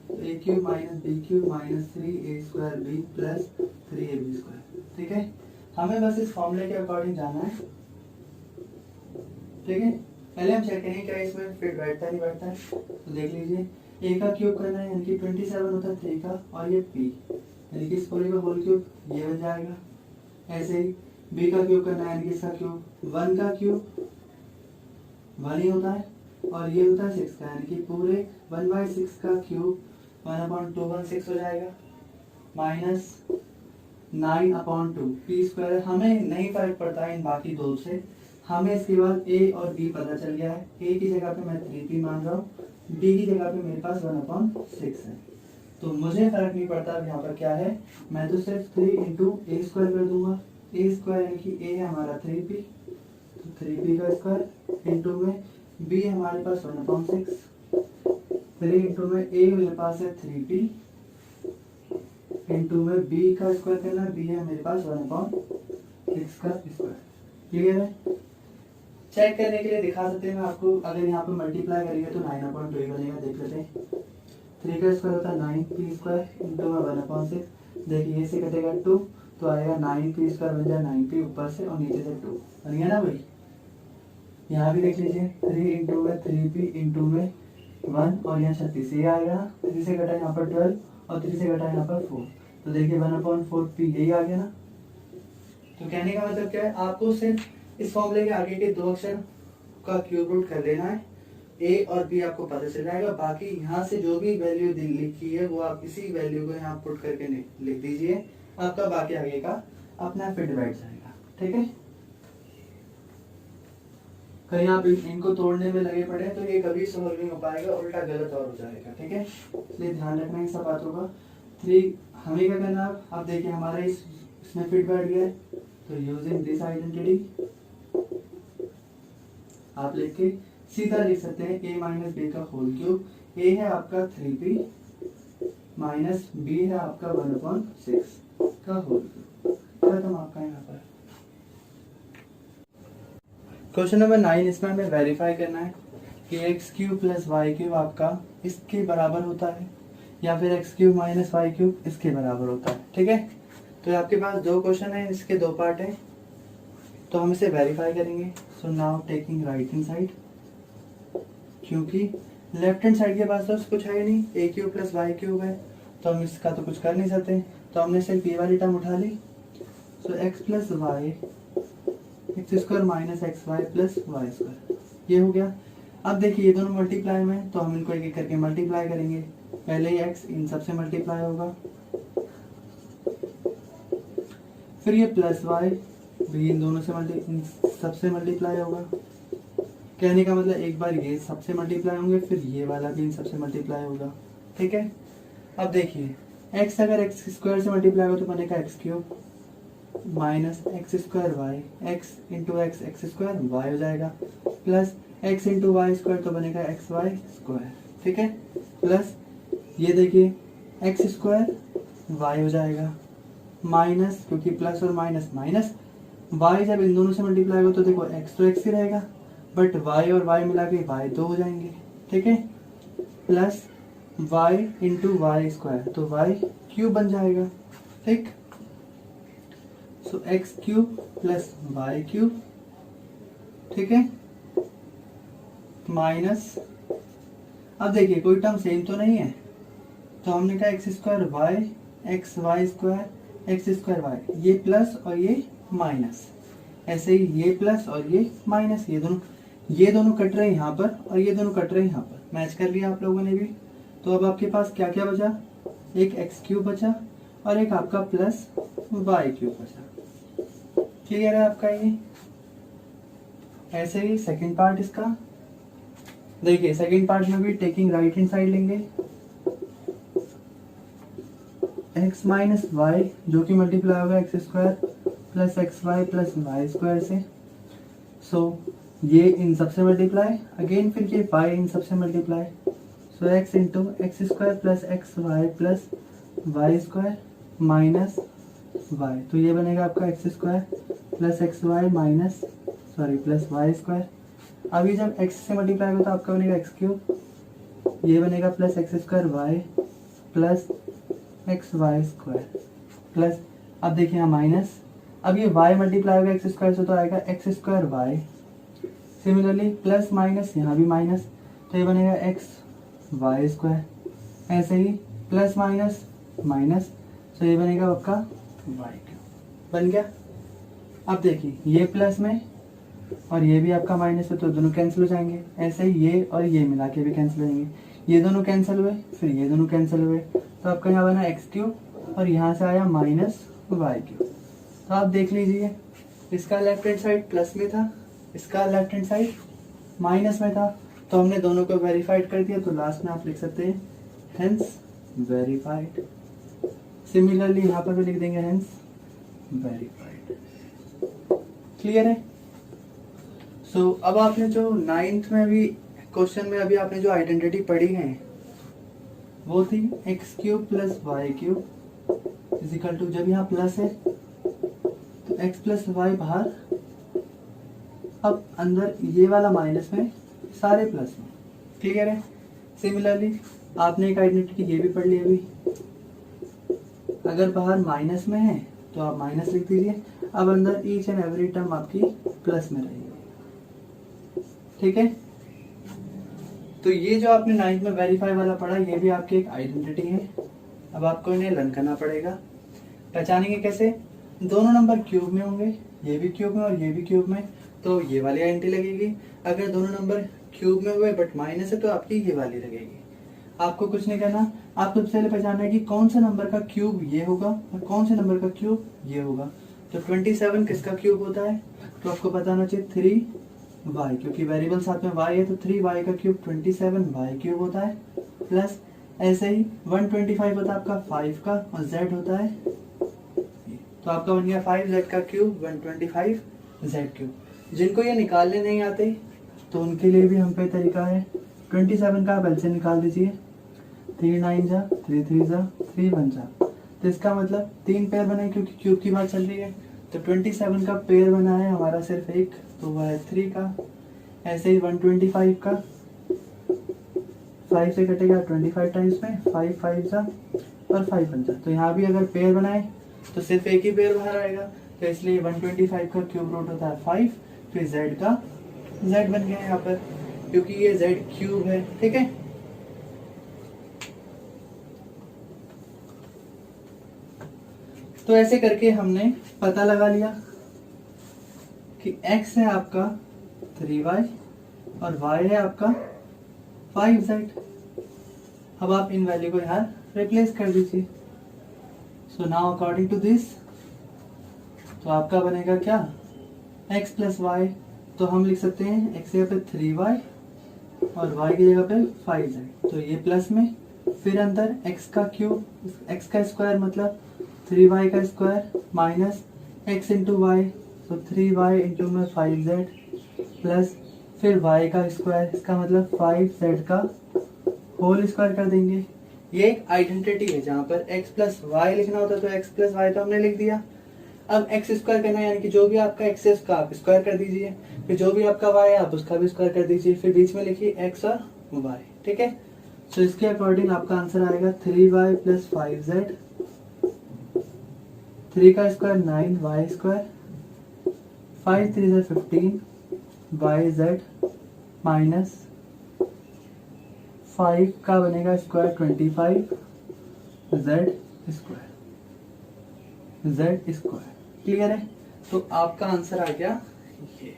तो a cube minus b cube minus 3a square b plus 3ab square. ठीक है, हमें बस इस फॉर्मूले के अकॉर्डिंग जाना है। ठीक है, पहले हम चेक करेंगे क्या इसमें फिट बैठता नहीं बैठता है। तो देख लीजिए, a का क्यूब करना है यानी कि 27 होता है 3 का, और ये p यानी कि इस पूरे का होल क्यूब ये बन जाएगा। ऐसे ही b का क्यूब करना है यानी कि इसका क्यूब 1 का क्यूब 1 ही होता है, और ये होता है 6 का, यानी कि पूरे 1/6 का क्यूब 1/2 हो जाएगा, माइनस 9/2 पी स्क्वायर। हमें नहीं फर्क पड़ता है इन बाकी दो से, हमें इसके बाद a और b पता चल गया है। a की जगह पे मैं 3p मान रहा हूँ, b की जगह पे मेरे पास 1/6 है, तो मुझे फर्क नहीं पड़ता अब यहाँ पर क्या है। मैं तो सिर्फ 3 इंटू ए स्क्वायर कर दूंगा। a स्क्वायर यानी कि a है हमारा 3p, तो 3p का स्क्वायर इंटू में b है हमारे पास 1/6, 3 इंटू में a मेरे पास है 3p इंटू में b का स्क्वायर करना, b है मेरे पास 1/6 का स्क्वायर। क्लियर है? चेक करने के लिए दिखा सकते हैं मैं आपको, अगर यहाँ पे मल्टीप्लाई करेंगे तो 9/2 ही बनेगा। देख लेते हैं, 3 का स्क्वायर होता है 9p स्क्वायर इंटू में 1/6। देखिए ये से कटेगा 2 तो आएगा 9p स्क्वायर बन जाए 9p ऊपर से और नीचे से 2 बन गया ना भाई। यहाँ भी देख लीजिए, 3 इंटू में 3p इंटू में 1 और यहाँ 36 ये आएगा। 3 से कटा यहाँ पर 12 और 3 से कटा यहाँ पर 4, तो देखिए 1/4p यही आ गया ना। तो कहने का मतलब क्या है, आपको सिर्फ इस फॉर्मूले के आगे के दो अक्षर का क्यूब रूट कर लेना है, a और b आपको पता चल जाएगा। बाकी यहाँ से जो भी वैल्यू लिखी है वो आप इसी वैल्यू को यहाँ पुट करके लिख दीजिए, आपका बाकी आगे का अपना फिट बैठ जाएगा। ठीक है, कहीं आप इनको तोड़ने में लगे पड़े तो ये कभी सॉल्व नहीं हो पाएगा, उल्टा गलत और हो जाएगा। ठीक है, इसलिए ध्यान रखना इन सब बातों का। 3 हमें क्या करना है, अब देखिए हमारा इसमें फिट बैठ गया है, तो यूजिंग दिस आइडेंटिटी आप लिख के सीधा लिख सकते हैं a माइनस बी का होल क्यूब। a है आपका 3p माइनस b है आपका 1/6 का होल क्यूब। खत्म आपका यहाँ पर। क्वेश्चन नंबर 9, इसमें हमें वेरीफाई करना है कि x cube plus Y cube आपका इसके बराबर होता है या फिर x cube minus y cube इसके बराबर होता है। ठीक है, तो आपके पास दो क्वेश्चन है, इसके दो पार्ट हैं, तो हम इसे वेरीफाई करेंगे। So now taking right hand side, क्योंकि लेफ्ट हैंड साइड के पास तो कुछ है ही नहीं, ए क्यूब प्लस वाई क्यूब है, तो हम इसका तो कुछ कर नहीं सकते, तो हमने सिर्फ ये वाली टर्म उठा ली। So x plus y x square minus x y plus y square, ये हो गया। अब देखिए ये दोनों मल्टीप्लाई में, तो हम इनको एक एक करके मल्टीप्लाई करेंगे। पहले ही एक्स इन सबसे मल्टीप्लाई होगा, फिर ये प्लस वाई भी इन दोनों से सबसे मल्टीप्लाई होगा। कहने का मतलब एक बार ये सबसे मल्टीप्लाई होंगे, फिर ये वाला भी इन सबसे मल्टीप्लाई होगा। ठीक है, अब देखिए x अगर एक्स स्क्वायर से मल्टीप्लाई हो तो बनेगा x cube minus x square y, x into x x square y हो जाएगा, plus x into y square तो बनेगा एक्स वाई स्क्वायर। ठीक है, प्लस ये देखिए एक्स स्क्वायर वाई हो जाएगा, माइनस क्योंकि प्लस और माइनस माइनस, वाई जब इन दोनों से मल्टीप्लाई हो तो देखो एक्स तो एक्स ही रहेगा, बट वाई और वाई मिला के वाई दो हो जाएंगे। ठीक है, plus y into y square तो वाई क्यूब बन जाएगा। ठीक, so x cube plus Y cube, ठीक है, माइनस, अब देखिए कोई टर्म सेम तो नहीं है, तो हमने कहा x square y x y square x square y, ये प्लस और ये माइनस, ऐसे ही ये प्लस और ये माइनस, ये दोनों कट रहे हैं यहाँ पर और ये दोनों कट रहे हैं यहाँ पर, मैच कर लिया आप लोगों ने भी। तो अब आपके पास क्या क्या बचा, एक एक्स क्यूब बचा और एक आपका प्लस वाई क्यूब बचा। क्लियर है आपका ये? ऐसे ही सेकंड पार्ट इसका देखिए, सेकंड पार्ट में भी टेकिंग राइट हैंड साइड लेंगे, एक्स माइनस वाई जो कि मल्टीप्लाई होगा x square plus x y plus y square से। सो ये इन सबसे मल्टीप्लाई अगेन, फिर ये वाई इन सबसे multiply. So x into x square plus x y plus y square minus y, तो ये बनेगा आपका x square plus x y minus plus y square. अभी जब x से मल्टीप्लाई होगा तो आपका बनेगा एक्स क्यूब, ये बनेगा plus x square y plus x y square plus, अब देखिए यहाँ माइनस, अब ये y मल्टीप्लाई होगा एक्स स्क्वायर से तो आएगा x square y. Similarly plus minus यहाँ भी माइनस, तो ये बनेगा एक्स वाई स्क्वायर। ऐसे ही प्लस माइनस माइनस, तो ये बनेगा आपका वाई क्यूब। बन गया। अब देखिए ये प्लस में और ये भी आपका माइनस है तो दोनों कैंसिल हो जाएंगे। ऐसे ही ये और ये मिला के भी कैंसिल हो जाएंगे, ये दोनों कैंसिल हुए फिर ये दोनों कैंसिल हुए, तो आपका यहाँ बना एक्स क्यूब और यहाँ से आया माइनस वाई क्यूब। तो आप देख लीजिए, इसका लेफ्ट हैंड साइड प्लस में था, इसका लेफ्ट हैंड साइड माइनस में था, तो हमने दोनों को वेरीफाइड कर दिया। तो लास्ट में आप लिख सकते हैं हेंस वेरीफाइड। सिमिलरली यहाँ पर भी लिख देंगे हेंस वेरीफाइड। क्लियर है? सो अब आपने जो 9th में भी क्वेश्चन में अभी आपने जो आइडेंटिटी पढ़ी है वो थी x cube plus Y cube is equal to, जब यहाँ प्लस है तो एक्स प्लस वाई बाहर, अब अंदर ये वाला माइनस में, सारे प्लस में। क्लियर है? सिमिलरली आपने एक आइडेंटिटी ये भी पढ़ ली अभी, अगर बाहर माइनस में है तो आप माइनस लिख दीजिए, अब अंदर ईच एंड एवरी टर्म आपकी प्लस में रहेगी। ठीक है? तो ये जो आपने 9th में वेरीफाई वाला पढ़ा, ये भी आपकी एक आइडेंटिटी है। अब आपको इन्हें लर्न करना पड़ेगा। पहचानेंगे कैसे? दोनों नंबर क्यूब में होंगे, ये भी क्यूब में और ये भी क्यूब में, तो ये वाली आइडेंटिटी लगेगी। अगर दोनों नंबर क्यूब में हुए बट माइनस है तो आपकी ये वाली लगेगी। आपको कुछ नहीं करना, आपको सबसे पहले पहचानना है कि कौन से नंबर का क्यूब ये होगा और कौन से नंबर का क्यूब ये होगा। तो 27 किसका क्यूब होता है? तो आपको पता होना चाहिए 3y, क्योंकि वेरिएबल साथ में y है तो 3y का क्यूब 27y क्यूब होता है। प्लस ऐसे ही 125 होता है आपका 5 का और z होता है, तो आपका बन गया 5z का क्यूब 125z क्यूब। जिनको ये निकालने नहीं आते तो उनके लिए भी हम पे तरीका है। 27 का आप एलसीएम निकाल दीजिए, 3 9 जा 3 3 जा 3 1 जा, तो इसका मतलब 3 पेयर बने क्योंकि क्यूब की बात चल रही है। तो 27 का पेयर बना है हमारा सिर्फ एक, तो वह है 3 का। ऐसे ही 125 का 5 से कटेगा 25 टाइम्स में, 5 5 जा और 5 1 जा, तो यहाँ भी अगर पेयर बनाए तो सिर्फ एक ही पेयर बाहर आएगा, तो इसलिए 125 का क्यूब रूट होता है 5, फिर z का z बन गया यहाँ पर क्योंकि ये z क्यूब है। ठीक है? तो ऐसे करके हमने पता लगा लिया कि x है आपका 3y और y है आपका 5z। अब आप इन वैल्यू को यहाँ रिप्लेस कर दीजिए। So now according to this, तो आपका बनेगा क्या? x प्लस वाई, तो हम लिख सकते हैं x की जगह पे 3y और y की जगह पे 5z, तो ये प्लस में, फिर अंदर x का क्यूब, x का स्क्वायर मतलब 3y का square minus x into y, तो 3y इंटू में 5z प्लस फिर y का स्क्वायर, इसका मतलब 5z का होल स्क्वायर कर देंगे। ये एक आइडेंटिटी है जहाँ पर x प्लस वाई लिखना होता है, तो x प्लस वाई तो हमने लिख दिया। अब x स्क्वायर करना है, यानी कि जो भी आपका x है उसका आप स्क्वायर कर दीजिए, फिर जो भी आपका y है आप उसका भी स्क्वायर कर दीजिए, फिर बीच में लिखिए x और y। ठीक है? तो इसके अकॉर्डिंग आपका आंसर आएगा 3y प्लस 5z, 3 का स्क्वायर 9y स्क्वायर, 5 3 से 15 yz माइनस 5 का बनेगा स्क्वायर 25 z स्क्वायर। क्लियर है? तो आपका आंसर आ गया ये।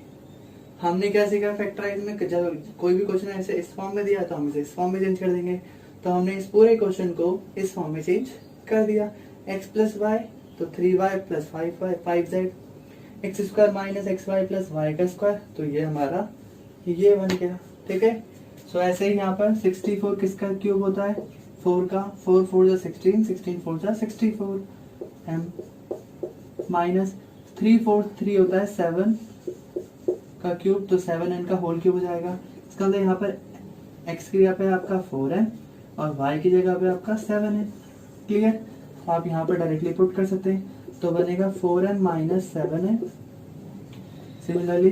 हमने क्या सीखा फैक्टराइज में? जब कोई भी क्वेश्चन ऐसे इस फॉर्म में दिया तो हम इसे इस फॉर्म में चेंज कर देंगे। तो हमने इस पूरे क्वेश्चन को इस फॉर्म में चेंज कर दिया। x प्लस वाई तो 3y प्लस 5z, x square minus x y plus y का स्क्वायर, तो ये हमारा ये बन गया। ठीक है, सो ऐसे ही यहाँ पर 64 किसका क्यूब होता है, 4 का, 4 4 जा 16, 16 4 जा 64 m माइनस 3 4 3 होता है 7 का क्यूब, तो 7n का होल क्यूब हो जाएगा। इसका मतलब यहाँ पर x की जगह पे आपका 4n और y की जगह पे आपका 7n। क्लियर, आप यहाँ पर डायरेक्टली पुट कर सकते हैं, तो बनेगा 4n minus 7n। Similarly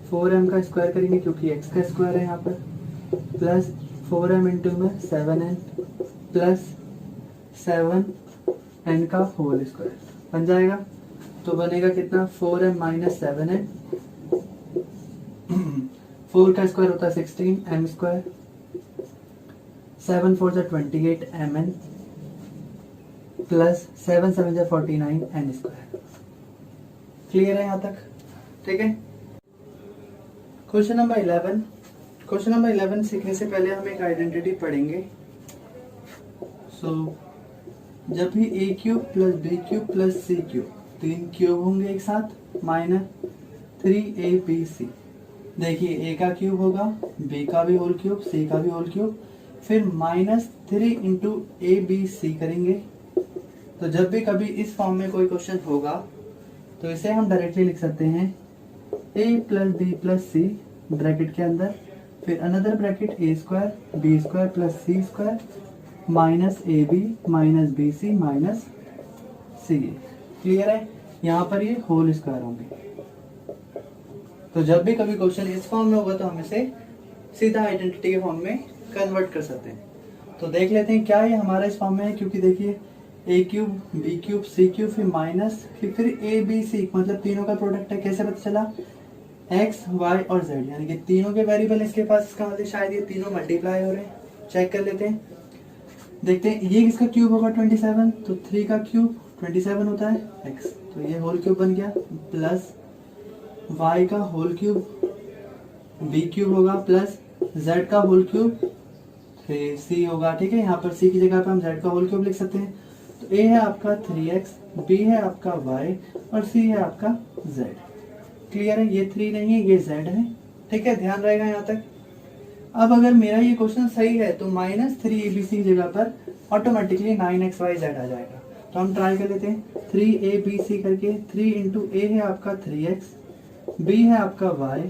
4m का स्क्वायर करेंगे क्योंकि x का स्क्वायर है यहाँ पर, प्लस 4m इंटू में 7n प्लस 7n का होल स्क्वायर बन जाएगा। तो बनेगा कितना, 4m माइनस 7n, 4 का स्क्वायर होता है 16 m स्क्वायर, 7 4 जा 28 mn प्लस 7 7 जा 49 n स्क्वायर। क्लियर है यहाँ तक? ठीक है। Question number 11। क्वेश्चन नंबर 11 सीखने से पहले हम एक आइडेंटिटी पढ़ेंगे। जब भी A cube plus B cube plus C cube, तीन क्यूब होंगे एक साथ, माइनस 3abc। देखिए ए का क्यूब होगा, बी का भी होल क्यूब, सी का भी होल क्यूब, फिर माइनस 3 इंटू abc करेंगे। तो जब भी कभी इस फॉर्म में कोई क्वेश्चन होगा तो इसे हम डायरेक्टली लिख सकते हैं a plus B plus c bracket के अंदर, फिर another bracket a square b square plus C square minus A B minus B C minus c. Clear है? यहाँ पर ये होल स्क्वायर होंगे। तो जब भी कभी क्वेश्चन इस फॉर्म में होगा तो हम इसे सीधा आइडेंटिटी के फॉर्म में कन्वर्ट कर सकते हैं। तो देख लेते हैं क्या ये हमारा इस फॉर्म में है, क्योंकि देखिए ए cube B cube C cube फिर माइनस फिर ए बी सी, मतलब तीनों का प्रोडक्ट है। कैसे पता चला? एक्स वाई और जेड, यानी कि तीनों के वेरिएबल इसके पास, इसका मतलब शायद ये तीनों मल्टीप्लाई हो रहे हैं। चेक कर लेते हैं, देखते हैं ये किसका क्यूब होगा 27, तो 3 का क्यूब 27 होता है x, तो ये होल क्यूब बन गया, प्लस y का होल क्यूब b क्यूब होगा प्लस z का होल क्यूब 3c होगा। ठीक है, यहाँ पर c की जगह पे हम z का होल क्यूब लिख सकते हैं। तो a है आपका 3x, b है आपका y और c है आपका z। क्लियर है? ये 3 नहीं है, ये z है। ठीक है, ध्यान रहेगा यहाँ तक। अब अगर मेरा ये क्वेश्चन सही है तो माइनस 3abc की जगह पर ऑटोमेटिकली 9xyz आ जाएगा। तो हम ट्राई कर लेते हैं 3abc करके, 3 इंटू ए है आपका 3x, b है आपका y,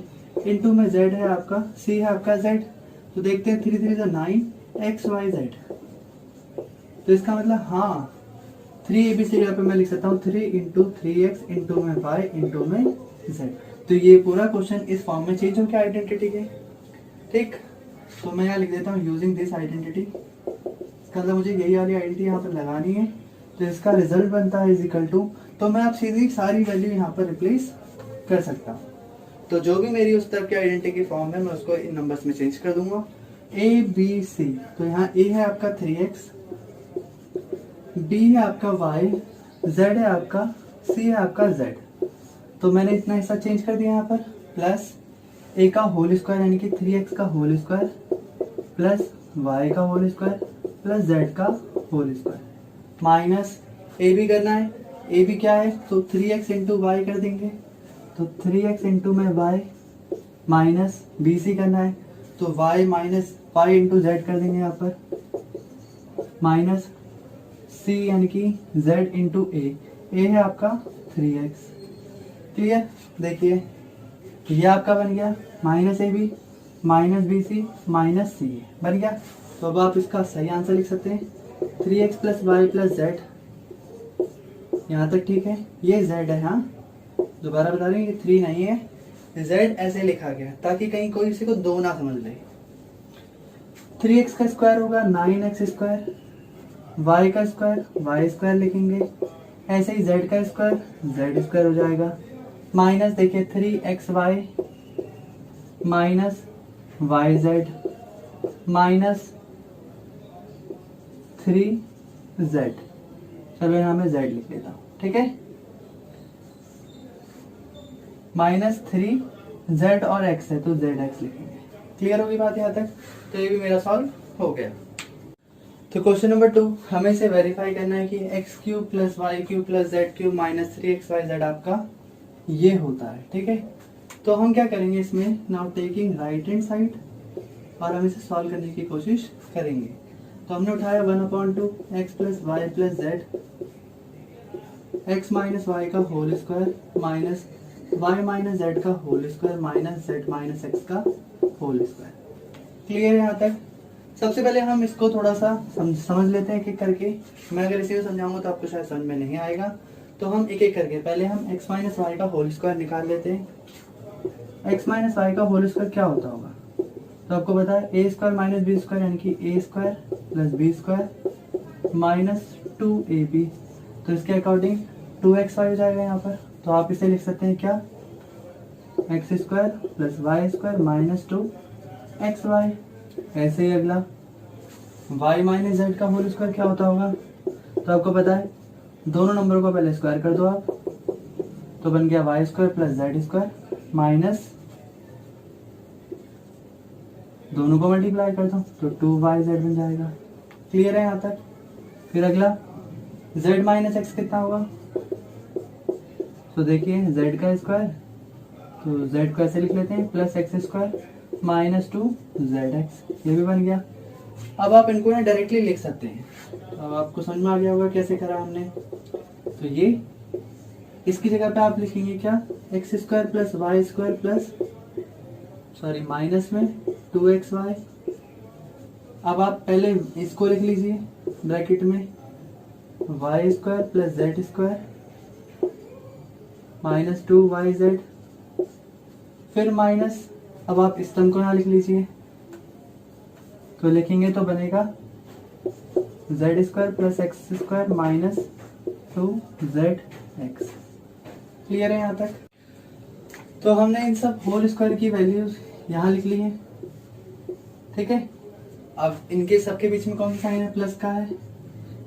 इंटू में z है आपका, c है आपका z। तो देखते हैं 3 3 9xyz। तो इसका मतलब हाँ 3abc की जगह पे मैं लिख सकता हूँ 3 इंटू 3x इंटू में y इंटू में z। तो ये पूरा क्वेश्चन इस फॉर्म में चेंज हो गया आइडेंटिटी के। ठीक, तो मैं यहाँ लिख देता हूँ यूजिंग दिस आइडेंटिटी। इसका मतलब मुझे यही वाली आइडेंटिटी यहाँ पर लगानी है, तो इसका रिजल्ट बनता है इज इक्वल टू, तो मैं आप सीधी सारी वैल्यू यहाँ पर रिप्लेस कर सकता हूँ। तो जो भी मेरी उस तरफ की आइडेंटिटी की फॉर्म है मैं उसको इन नंबर्स में चेंज कर दूंगा। ए बी सी, तो यहाँ ए है आपका 3x, बी है आपका y, z है आपका, c है आपका z। तो मैंने इतना हिस्सा चेंज कर दिया यहाँ पर, प्लस a का होल स्क्वायर यानी कि 3x का होल स्क्वायर प्लस y का होल स्क्वायर प्लस z का होल स्क्वायर माइनस a भी करना है। a भी क्या है? तो 3x इंटू वाई कर देंगे, तो 3x इंटू में y माइनस बी सी करना है, तो y minus y into z कर देंगे यहाँ पर, माइनस c यानी कि z इंटू a है आपका 3x। क्लियर? देखिए ये आपका बन गया minus A B minus B C minus C बन गया। तो अब आप इसका सही आंसर लिख सकते हैं 3x plus y plus Z. यहाँ तक ठीक है? ये z है। हाँ, दोबारा बता रहे हैं ये 3 नहीं है, z ऐसे लिखा गया ताकि कहीं कोई इसी को दो ना समझ ले। 3x का स्क्वायर होगा 9x स्क्वायर, y का स्क्वायर y स्क्वायर लिखेंगे, ऐसे ही z का स्क्वायर z स्क्वायर हो जाएगा, माइनस देखिए 3xy minus yz minus 3z। चलो यहाँ मैं z लिख लेता हूँ। ठीक है, माइनस 3z और x है तो zx लिखेंगे। क्लियर होगी बात यहाँ तक? तो ये भी मेरा सॉल्व हो गया। तो क्वेश्चन नंबर 2 हमें इसे वेरीफाई करना है कि x cube plus Y cube plus Z cube minus 3xyz आपका ये होता है, ठीक है। तो हम क्या करेंगे इसमें, now taking right hand side और हम इसे सॉल्व करने की कोशिश करेंगे। तो हमने उठाया 1/2 x plus y plus z x minus y का whole square minus y minus z का whole square minus z minus x का होल स्क्वायर। क्लियर है यहाँ तक? सबसे पहले हम इसको थोड़ा सा समझ लेते हैं एक एक करके। मैं अगर इसे समझाऊंगा तो आपको शायद समझ में नहीं आएगा, तो हम एक एक करके पहले हम x माइनस वाई का होल स्क्वायर निकाल लेते हैं। x माइनस वाई का होल स्क्वायर क्या होता होगा, तो आपको पता है A square minus B square यानी कि A square plus B square minus 2ab। तो इसके अकॉर्डिंग 2xy हो जाएगा यहाँ पर। तो आप इसे लिख सकते हैं क्या, x square plus y square minus 2xy। ऐसे ही अगला y माइनस जेड का होल स्क्वायर क्या होता होगा, तो आपको पता है दोनों नंबरों को पहले स्क्वायर कर दो आप, तो बन गया y square plus z square minus दोनों को मल्टीप्लाई कर दो तो 2yz बन जाएगा। क्लियर है यहाँ तक? फिर अगला z माइनस एक्स कितना होगा, तो देखिए z का स्क्वायर, तो z को ऐसे लिख लेते हैं plus x square minus 2zx, ये भी बन गया। अब आप इनको ना डायरेक्टली लिख सकते हैं। अब आपको समझ में आ गया होगा कैसे करा हमने। तो ये इसकी जगह पे आप लिखेंगे क्या, x square plus y square plus sorry minus में 2xy। अब आप पहले इसको लिख लीजिए ब्रैकेट में y square plus z square minus 2yz, फिर माइनस, अब आप इस टर्म को यहाँ लिख लीजिए, तो लिखेंगे तो बनेगा Z square plus x square minus 2zx। Clear है यहाँ तक? तो हमने इन सब होल स्क्वायर की वैल्यूज यहाँ लिख ली है, ठीक है। अब इनके सबके बीच में कौन सा साइन है, प्लस का है,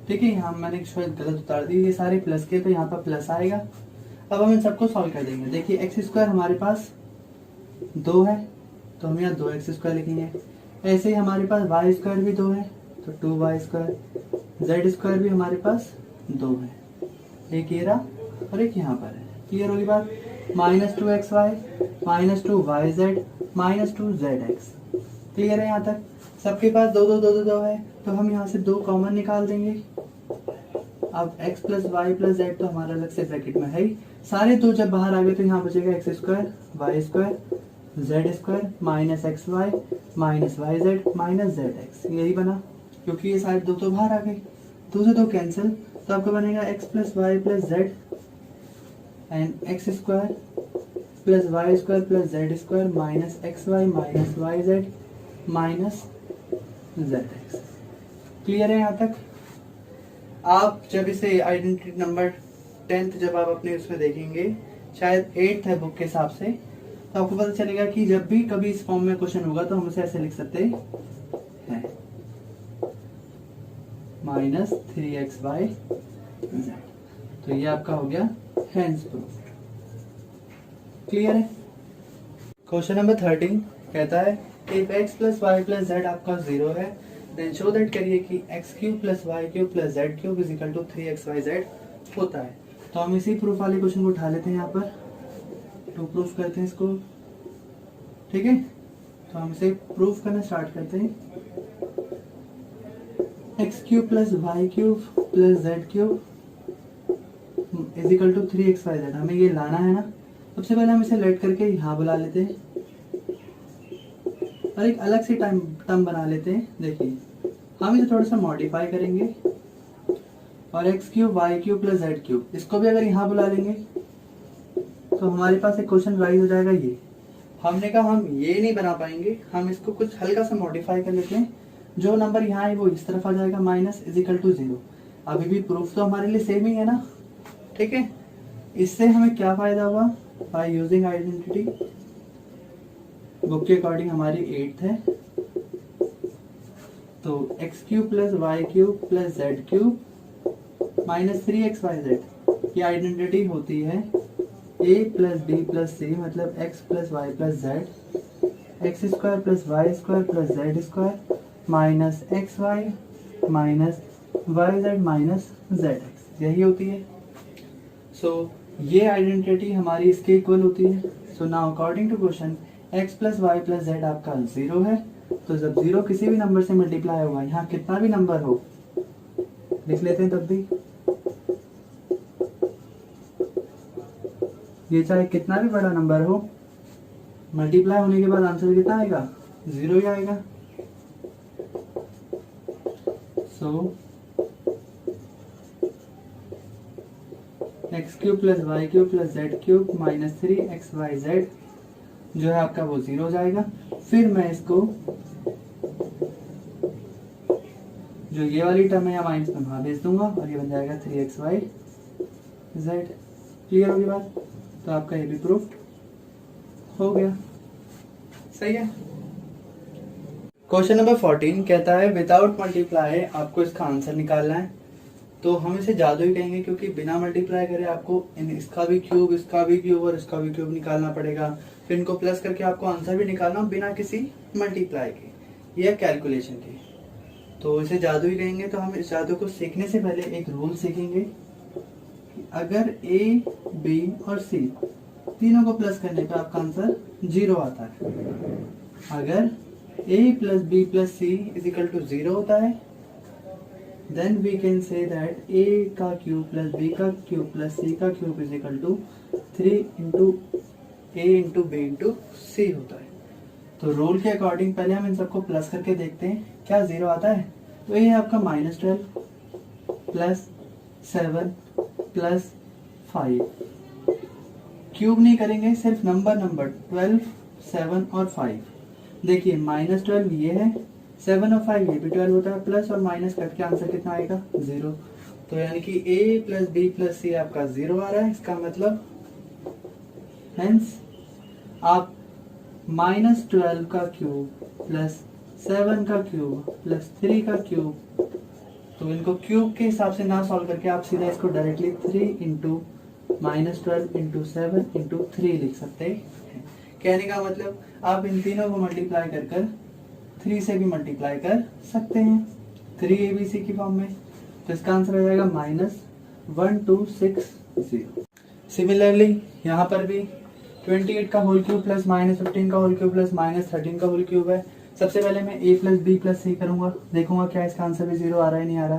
ठीक है। यहाँ मैंने शायद गलत उतार दी, ये सारे प्लस के, तो यहाँ पर प्लस आएगा। अब हम इन सबको सॉल्व कर देंगे। देखिए एक्स स्क्वायर हमारे पास 2 है, तो हम यहाँ 2x स्क्वायर लिखेंगे। ऐसे ही हमारे पास वाई स्क्वायर भी 2 है, तो 2y स्क्वायर। जेड स्क्वायर भी हमारे पास 2 है, एक ये रहा और एक यहाँ पर है। क्लियर होगी बात? Minus 2xy minus 2yz minus 2zx। Clear है यहाँ तक? सबके पास 2 2 2 2 2 है, तो हम यहाँ से 2 कॉमन निकाल देंगे। अब x plus y plus z तो हमारा अलग से ब्रैकेट में है ही, सारे 2 जब बाहर आ गए तो यहाँ बचेगा x square y square z square minus x y minus y z minus z x. यही बना, क्योंकि ये सारे 2 तो बाहर आ गए, 2 से 2 कैंसिल, तो आपको बनेगा x plus y plus z and x square plus y square plus z square minus x y minus y z minus z x. Clear है यहाँ तक? आप जब इसे आइडेंटिटी नंबर 10th जब आप अपने उसमें देखेंगे, शायद 8th है बुक के हिसाब से, तो आपको पता चलेगा कि जब भी कभी इस फॉर्म में क्वेश्चन होगा तो हम इसे ऐसे लिख सकते हैं माइनस 3xy z। तो ये आपका हो गया हेंस प्रूफ। क्लियर है? क्वेश्चन नंबर 13 कहता है if x plus y plus z आपका 0 है देन शो दैट करिए कि x cube plus Y cube plus Z cube is equal to 3xyz होता है। तो हम इसी प्रूफ वाले क्वेश्चन को उठा लेते हैं, यहाँ पर तो प्रूफ करते हैं इसको, ठीक है। तो हम इसे प्रूफ करना स्टार्ट करते हैं। X cube plus Y cube plus Z cube is equal to 3xyz, हमें ये लाना है ना। सबसे पहले हम इसे लेट करके यहाँ बुला लेते हैं और एक अलग सी टर्म बना लेते हैं। देखिए हम इसे थोड़ा सा मॉडिफाई करेंगे और x cube y cube plus Z cube इसको भी अगर यहाँ बुला लेंगे तो हमारे पास एक क्वेश्चन राइज हो जाएगा। ये हमने कहा हम ये नहीं बना पाएंगे, हम इसको कुछ हल्का सा मॉडिफाई कर लेते हैं। जो नंबर यहाँ है वो इस तरफ आ जाएगा माइनस इज इक्वल टू 0। अभी भी प्रूफ तो हमारे लिए सेम ही है ना, ठीक है। इससे हमें क्या फायदा हुआ, बाय यूजिंग आइडेंटिटी बुक के अकॉर्डिंग हमारी 8th है, तो एक्स cube plus Y cube plus Z cube minus 3xyz की आइडेंटिटी होती है a plus B plus c, मतलब x plus y plus z x square plus y square plus z square minus x y minus y z minus z x, यही होती है। सो ये identity हमारी इसके इक्वल होती है। So now according to question x plus y plus z आपका 0 है। तो जब 0 किसी भी नंबर से मल्टीप्लाई होगा, यहाँ कितना भी नंबर हो लिख लेते हैं, तब भी ये चाहे कितना भी बड़ा नंबर हो, मल्टीप्लाई होने के बाद आंसर कितना आएगा, 0 ही आएगा। So x cube plus Y cube plus Z cube minus 3xyz जो है आपका वो 0 हो जाएगा। फिर मैं इसको जो ये वाली टर्म है या माइनस में वहां भेज दूंगा और ये बन जाएगा 3xyz। क्लियर होगी बात? तो आपका ये भी प्रूफ हो गया। सही है। क्वेश्चन नंबर 14 कहता है विदाउट मल्टीप्लाई आपको इसका आंसर निकालना है। तो हम इसे जादू ही कहेंगे, क्योंकि बिना मल्टीप्लाई करे आपको इसका भी क्यूब, इसका भी क्यूब और इसका भी क्यूब निकालना पड़ेगा। फिर इनको प्लस करके आपको आंसर भी निकालना बिना किसी मल्टीप्लाई के या कैलकुलेशन के। तो इसे जादू ही कहेंगे। तो हम इस जादू को सीखने से पहले एक रूल सीखेंगे कि अगर ए, बी और सी तीनों को प्लस करने पे आपका आंसर 0 आता है। अगर a plus B plus c is equal to 0 होता है, then we can say that a का क्यूब प्लस b का क्यूब प्लस c का cube is equal to 3 into a into b into c होता है। तो रूल के according पहले हम इन सबको प्लस करके देखते हैं क्या 0 आता है। तो ये है आपका -12 प्लस 7 प्लस 5। क्यूब नहीं करेंगे, सिर्फ नंबर 12, 7 और 5। देखिए -12 ये है, 7 और 5 ये भी 12 होता है, प्लस और माइनस करके आंसर कितना आएगा 0। तो यानी कि a प्लस बी प्लस सी आपका 0 आ रहा है। इसका मतलब हेंस आप -12 का क्यूब प्लस 7 का क्यूब प्लस 3 का क्यूब, तो इनको क्यूब के हिसाब से ना सॉल्व करके आप सीधा इसको डायरेक्टली 3 इंटू -12 इंटू 7 इंटू 3 लिख सकते हैं। कहने का मतलब आप इन तीनों को मल्टीप्लाई कर कर 3 से भी मल्टीप्लाई कर सकते हैं 3abc की फॉर्म में। तो इसका आंसर आ जाएगा -1260। सिमिलरली यहाँ पर भी 28 का होल क्यूब प्लस -15 का होल क्यूब प्लस -13 का होल क्यूब है। सबसे पहले मैं a प्लस बी प्लस सी करूंगा, देखूंगा क्या इसका आंसर भी 0 आ रहा है नहीं आ रहा।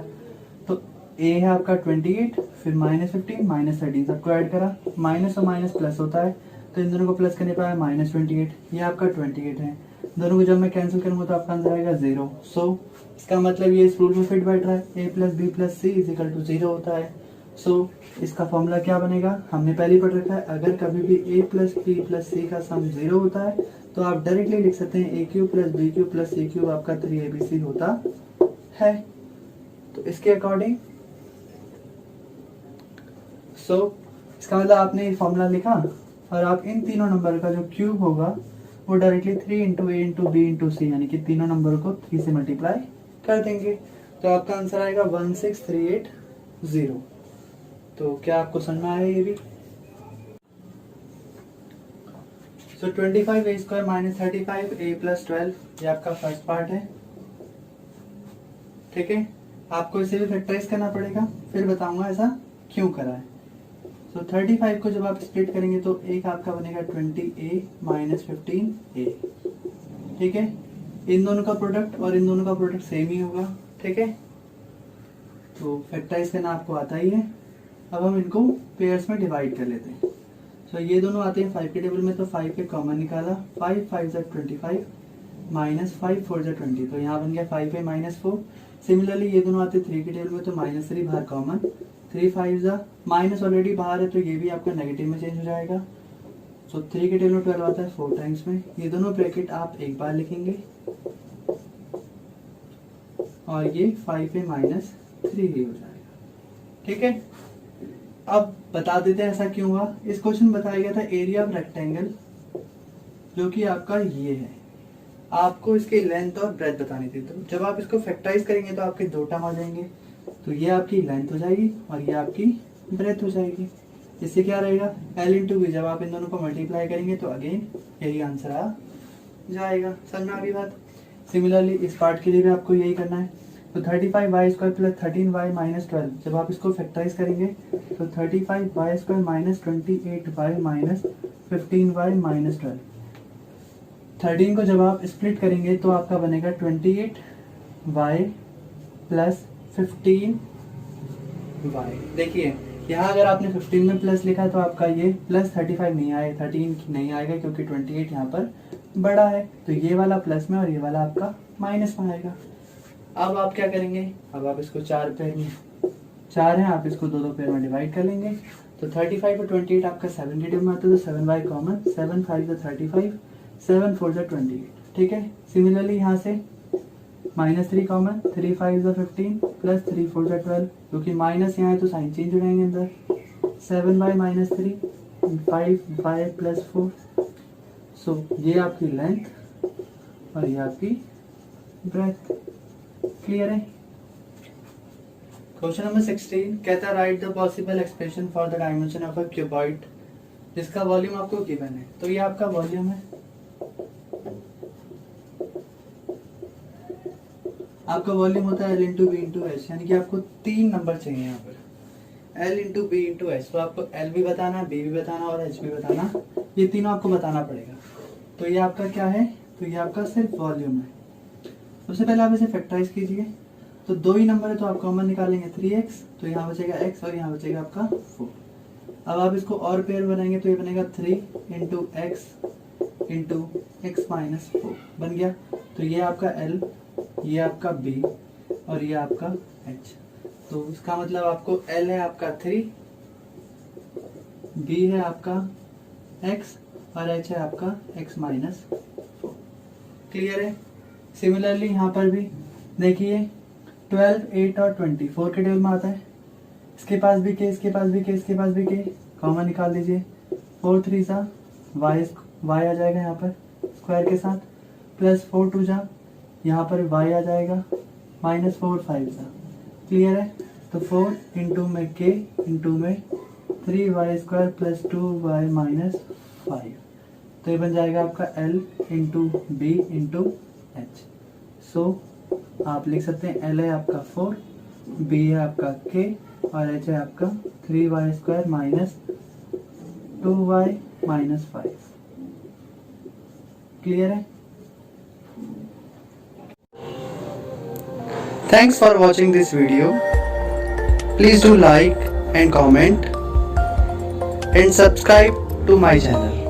तो a है आपका 28, फिर -15 -13 सबको ऐड करा, माइनस और माइनस प्लस होता है, तो इन दोनों को प्लस करने पर आया -28। ये आपका 28 है, दोनों को जब मैं कैंसिल करूंगा तो आपका आंसर आएगा 0। सो इसका मतलब ये इस रूल में फिट बैठ रहा है, a plus B plus c is equal to 0 होता है। सो इसका फॉर्मूला क्या बनेगा, हमने पहले ही पढ़ रखा है। अगर कभी भी a प्लस बी प्लस सी का सम 0 होता है तो आप डायरेक्टली लिख सकते हैं a cube plus B cube plus C cube आपका 3abc होता है। तो इसके अकॉर्डिंग इसका मतलब आपने फॉर्मूला लिखा और आप इन तीनों नंबर का जो क्यूब होगा वो directly 3 into a into B into C, यानी कि तीनों नंबर को 3 से मल्टीप्लाई कर देंगे। तो आपका आंसर आएगा 16380। तो क्या आपको समझ में आया ये भी? सो 25a square minus 35a plus 12 ये आपका फर्स्ट पार्ट है। ठीक है, आपको इसे भी फैक्टराइज करना पड़ेगा, फिर बताऊंगा ऐसा क्यों करा है। सो 35 को जब आप स्प्लिट करेंगे तो एक आपका बनेगा 20a माइनस 15a। ठीक है, इन दोनों का प्रोडक्ट और इन दोनों का प्रोडक्ट सेम ही होगा। ठीक है, तो फैक्टराइज करना आपको आता ही है। अब हम इनको पेयर्स में डिवाइड कर लेते हैं। सो ये दोनों आते हैं 5 के टेबल में, तो 5 के कॉमन निकाला, 5 5 25 माइनस 5 4 20, तो यहाँ बन गया 5a माइनस 4। सिमिलरली ये दोनों आते 3 के टेबल में, तो -3 बाहर कॉमन, 3 5 माइनस ऑलरेडी बाहर है तो ये भी आपका नेगेटिव में चेंज हो जाएगा। सो 3 के टेबल में 12 आता है 4 टाइम्स में। ये दोनों ब्रैकेट आप एक बार लिखेंगे और ये 5a माइनस 3 ही हो जाएगा। ठीक है, अब बता देते हैं ऐसा क्यों हुआ। इस क्वेश्चन बताया गया था एरिया ऑफ रेक्टेंगल, जो कि आपका ये है। आपको इसकी लेंथ और ब्रेथ बतानी थी, तो जब आप इसको फैक्टराइज करेंगे तो आपके 2 टर्म आ जाएंगे। तो ये आपकी लेंथ हो जाएगी और ये आपकी ब्रेथ हो जाएगी। इससे क्या रहेगा, L इंटू बी। जब आप इन दोनों को मल्टीप्लाई करेंगे तो अगेन यही आंसर आ जाएगा। समझ में आ गई बात? सिमिलरली इस पार्ट के लिए भी आपको यही करना है। तो 35y² प्लस 13y माइनस 12, जब आप इसको फैक्टराइज करेंगे तो 35y² minus 28y minus 15y minus 12। 13 को जब आप स्प्लिट करेंगे तो आपका बनेगा 28y प्लस 15y। देखिए यहाँ अगर आपने 15 में प्लस लिखा है तो आपका ये प्लस 35 नहीं आएगा, 13 नहीं आएगा, क्योंकि 28 यहाँ पर बड़ा है, तो ये वाला प्लस में और ये वाला आपका माइनस में आएगा। अब आप क्या करेंगे, अब आप इसको 4 पेयर में, 4 है, आप इसको 2 पेयर में डिवाइड कर लेंगे। तो 35 और 28 आपका 7 के टेबल में आता है, तो 7y कॉमन, 7 5 35, 7 4 28। ठीक है, सिमिलरली यहाँ से -3 कॉमन, 3 5 15 प्लस 3 4 12, क्योंकि माइनस यहाँ है तो साइन चेंज हो जाएंगे अंदर। 7y minus 3, 5y plus 4। सो ये आपकी लेंथ और ये आपकी ब्रेथ। क्लियर है। क्वेश्चन नंबर 16 कहता है right the possible expression for the dimension of a cuboid जिसका वॉल्यूम आपको गिवन है। तो ये आपका वॉल्यूम है, आपका वॉल्यूम होता है L into B into h, यानी कि आपको 3 नंबर चाहिए यहाँ पर, L into B into h. तो आपको L भी बताना, B भी बताना और H भी बताना, ये तीनों आपको बताना पड़ेगा। तो ये आपका क्या है, तो ये आपका सिर्फ वॉल्यूम है। सबसे पहले आप इसे फैक्टराइज कीजिए, तो 2 ही नंबर है तो आप कॉमन निकालेंगे 3x, तो यहाँ बचेगा x और यहाँ बचेगा आपका 4। अब आप इसको और पेयर बनाएंगे तो ये बनेगा 3 into x into x minus 4 बन गया। तो ये आपका L, ये आपका B और ये आपका H। तो इसका मतलब आपको L है आपका 3, B है आपका x और H है आपका x माइनस 4। क्लियर है। सिमिलरली यहाँ पर भी देखिए 12, 8 और 20 4 के टेबल में आता है, इसके पास भी के, इसके पास भी के, इसके पास भी के, कॉमन निकाल दीजिए। 4 3 सा y आ जाएगा यहाँ पर स्क्वायर के साथ, प्लस 4 2 जा यहाँ पर y आ जाएगा, माइनस 4 5 सा। क्लियर है। तो 4 इंटू में k इंटू में 3y² प्लस 2y माइनस 5, तो ये बन जाएगा आपका L into B into H. So आप लिख सकते हैं L है आपका 4, B है आपका K और H है आपका 3y² minus 2y minus 5। Clear है। Thanks for watching this video. Please do like and comment and subscribe to my channel.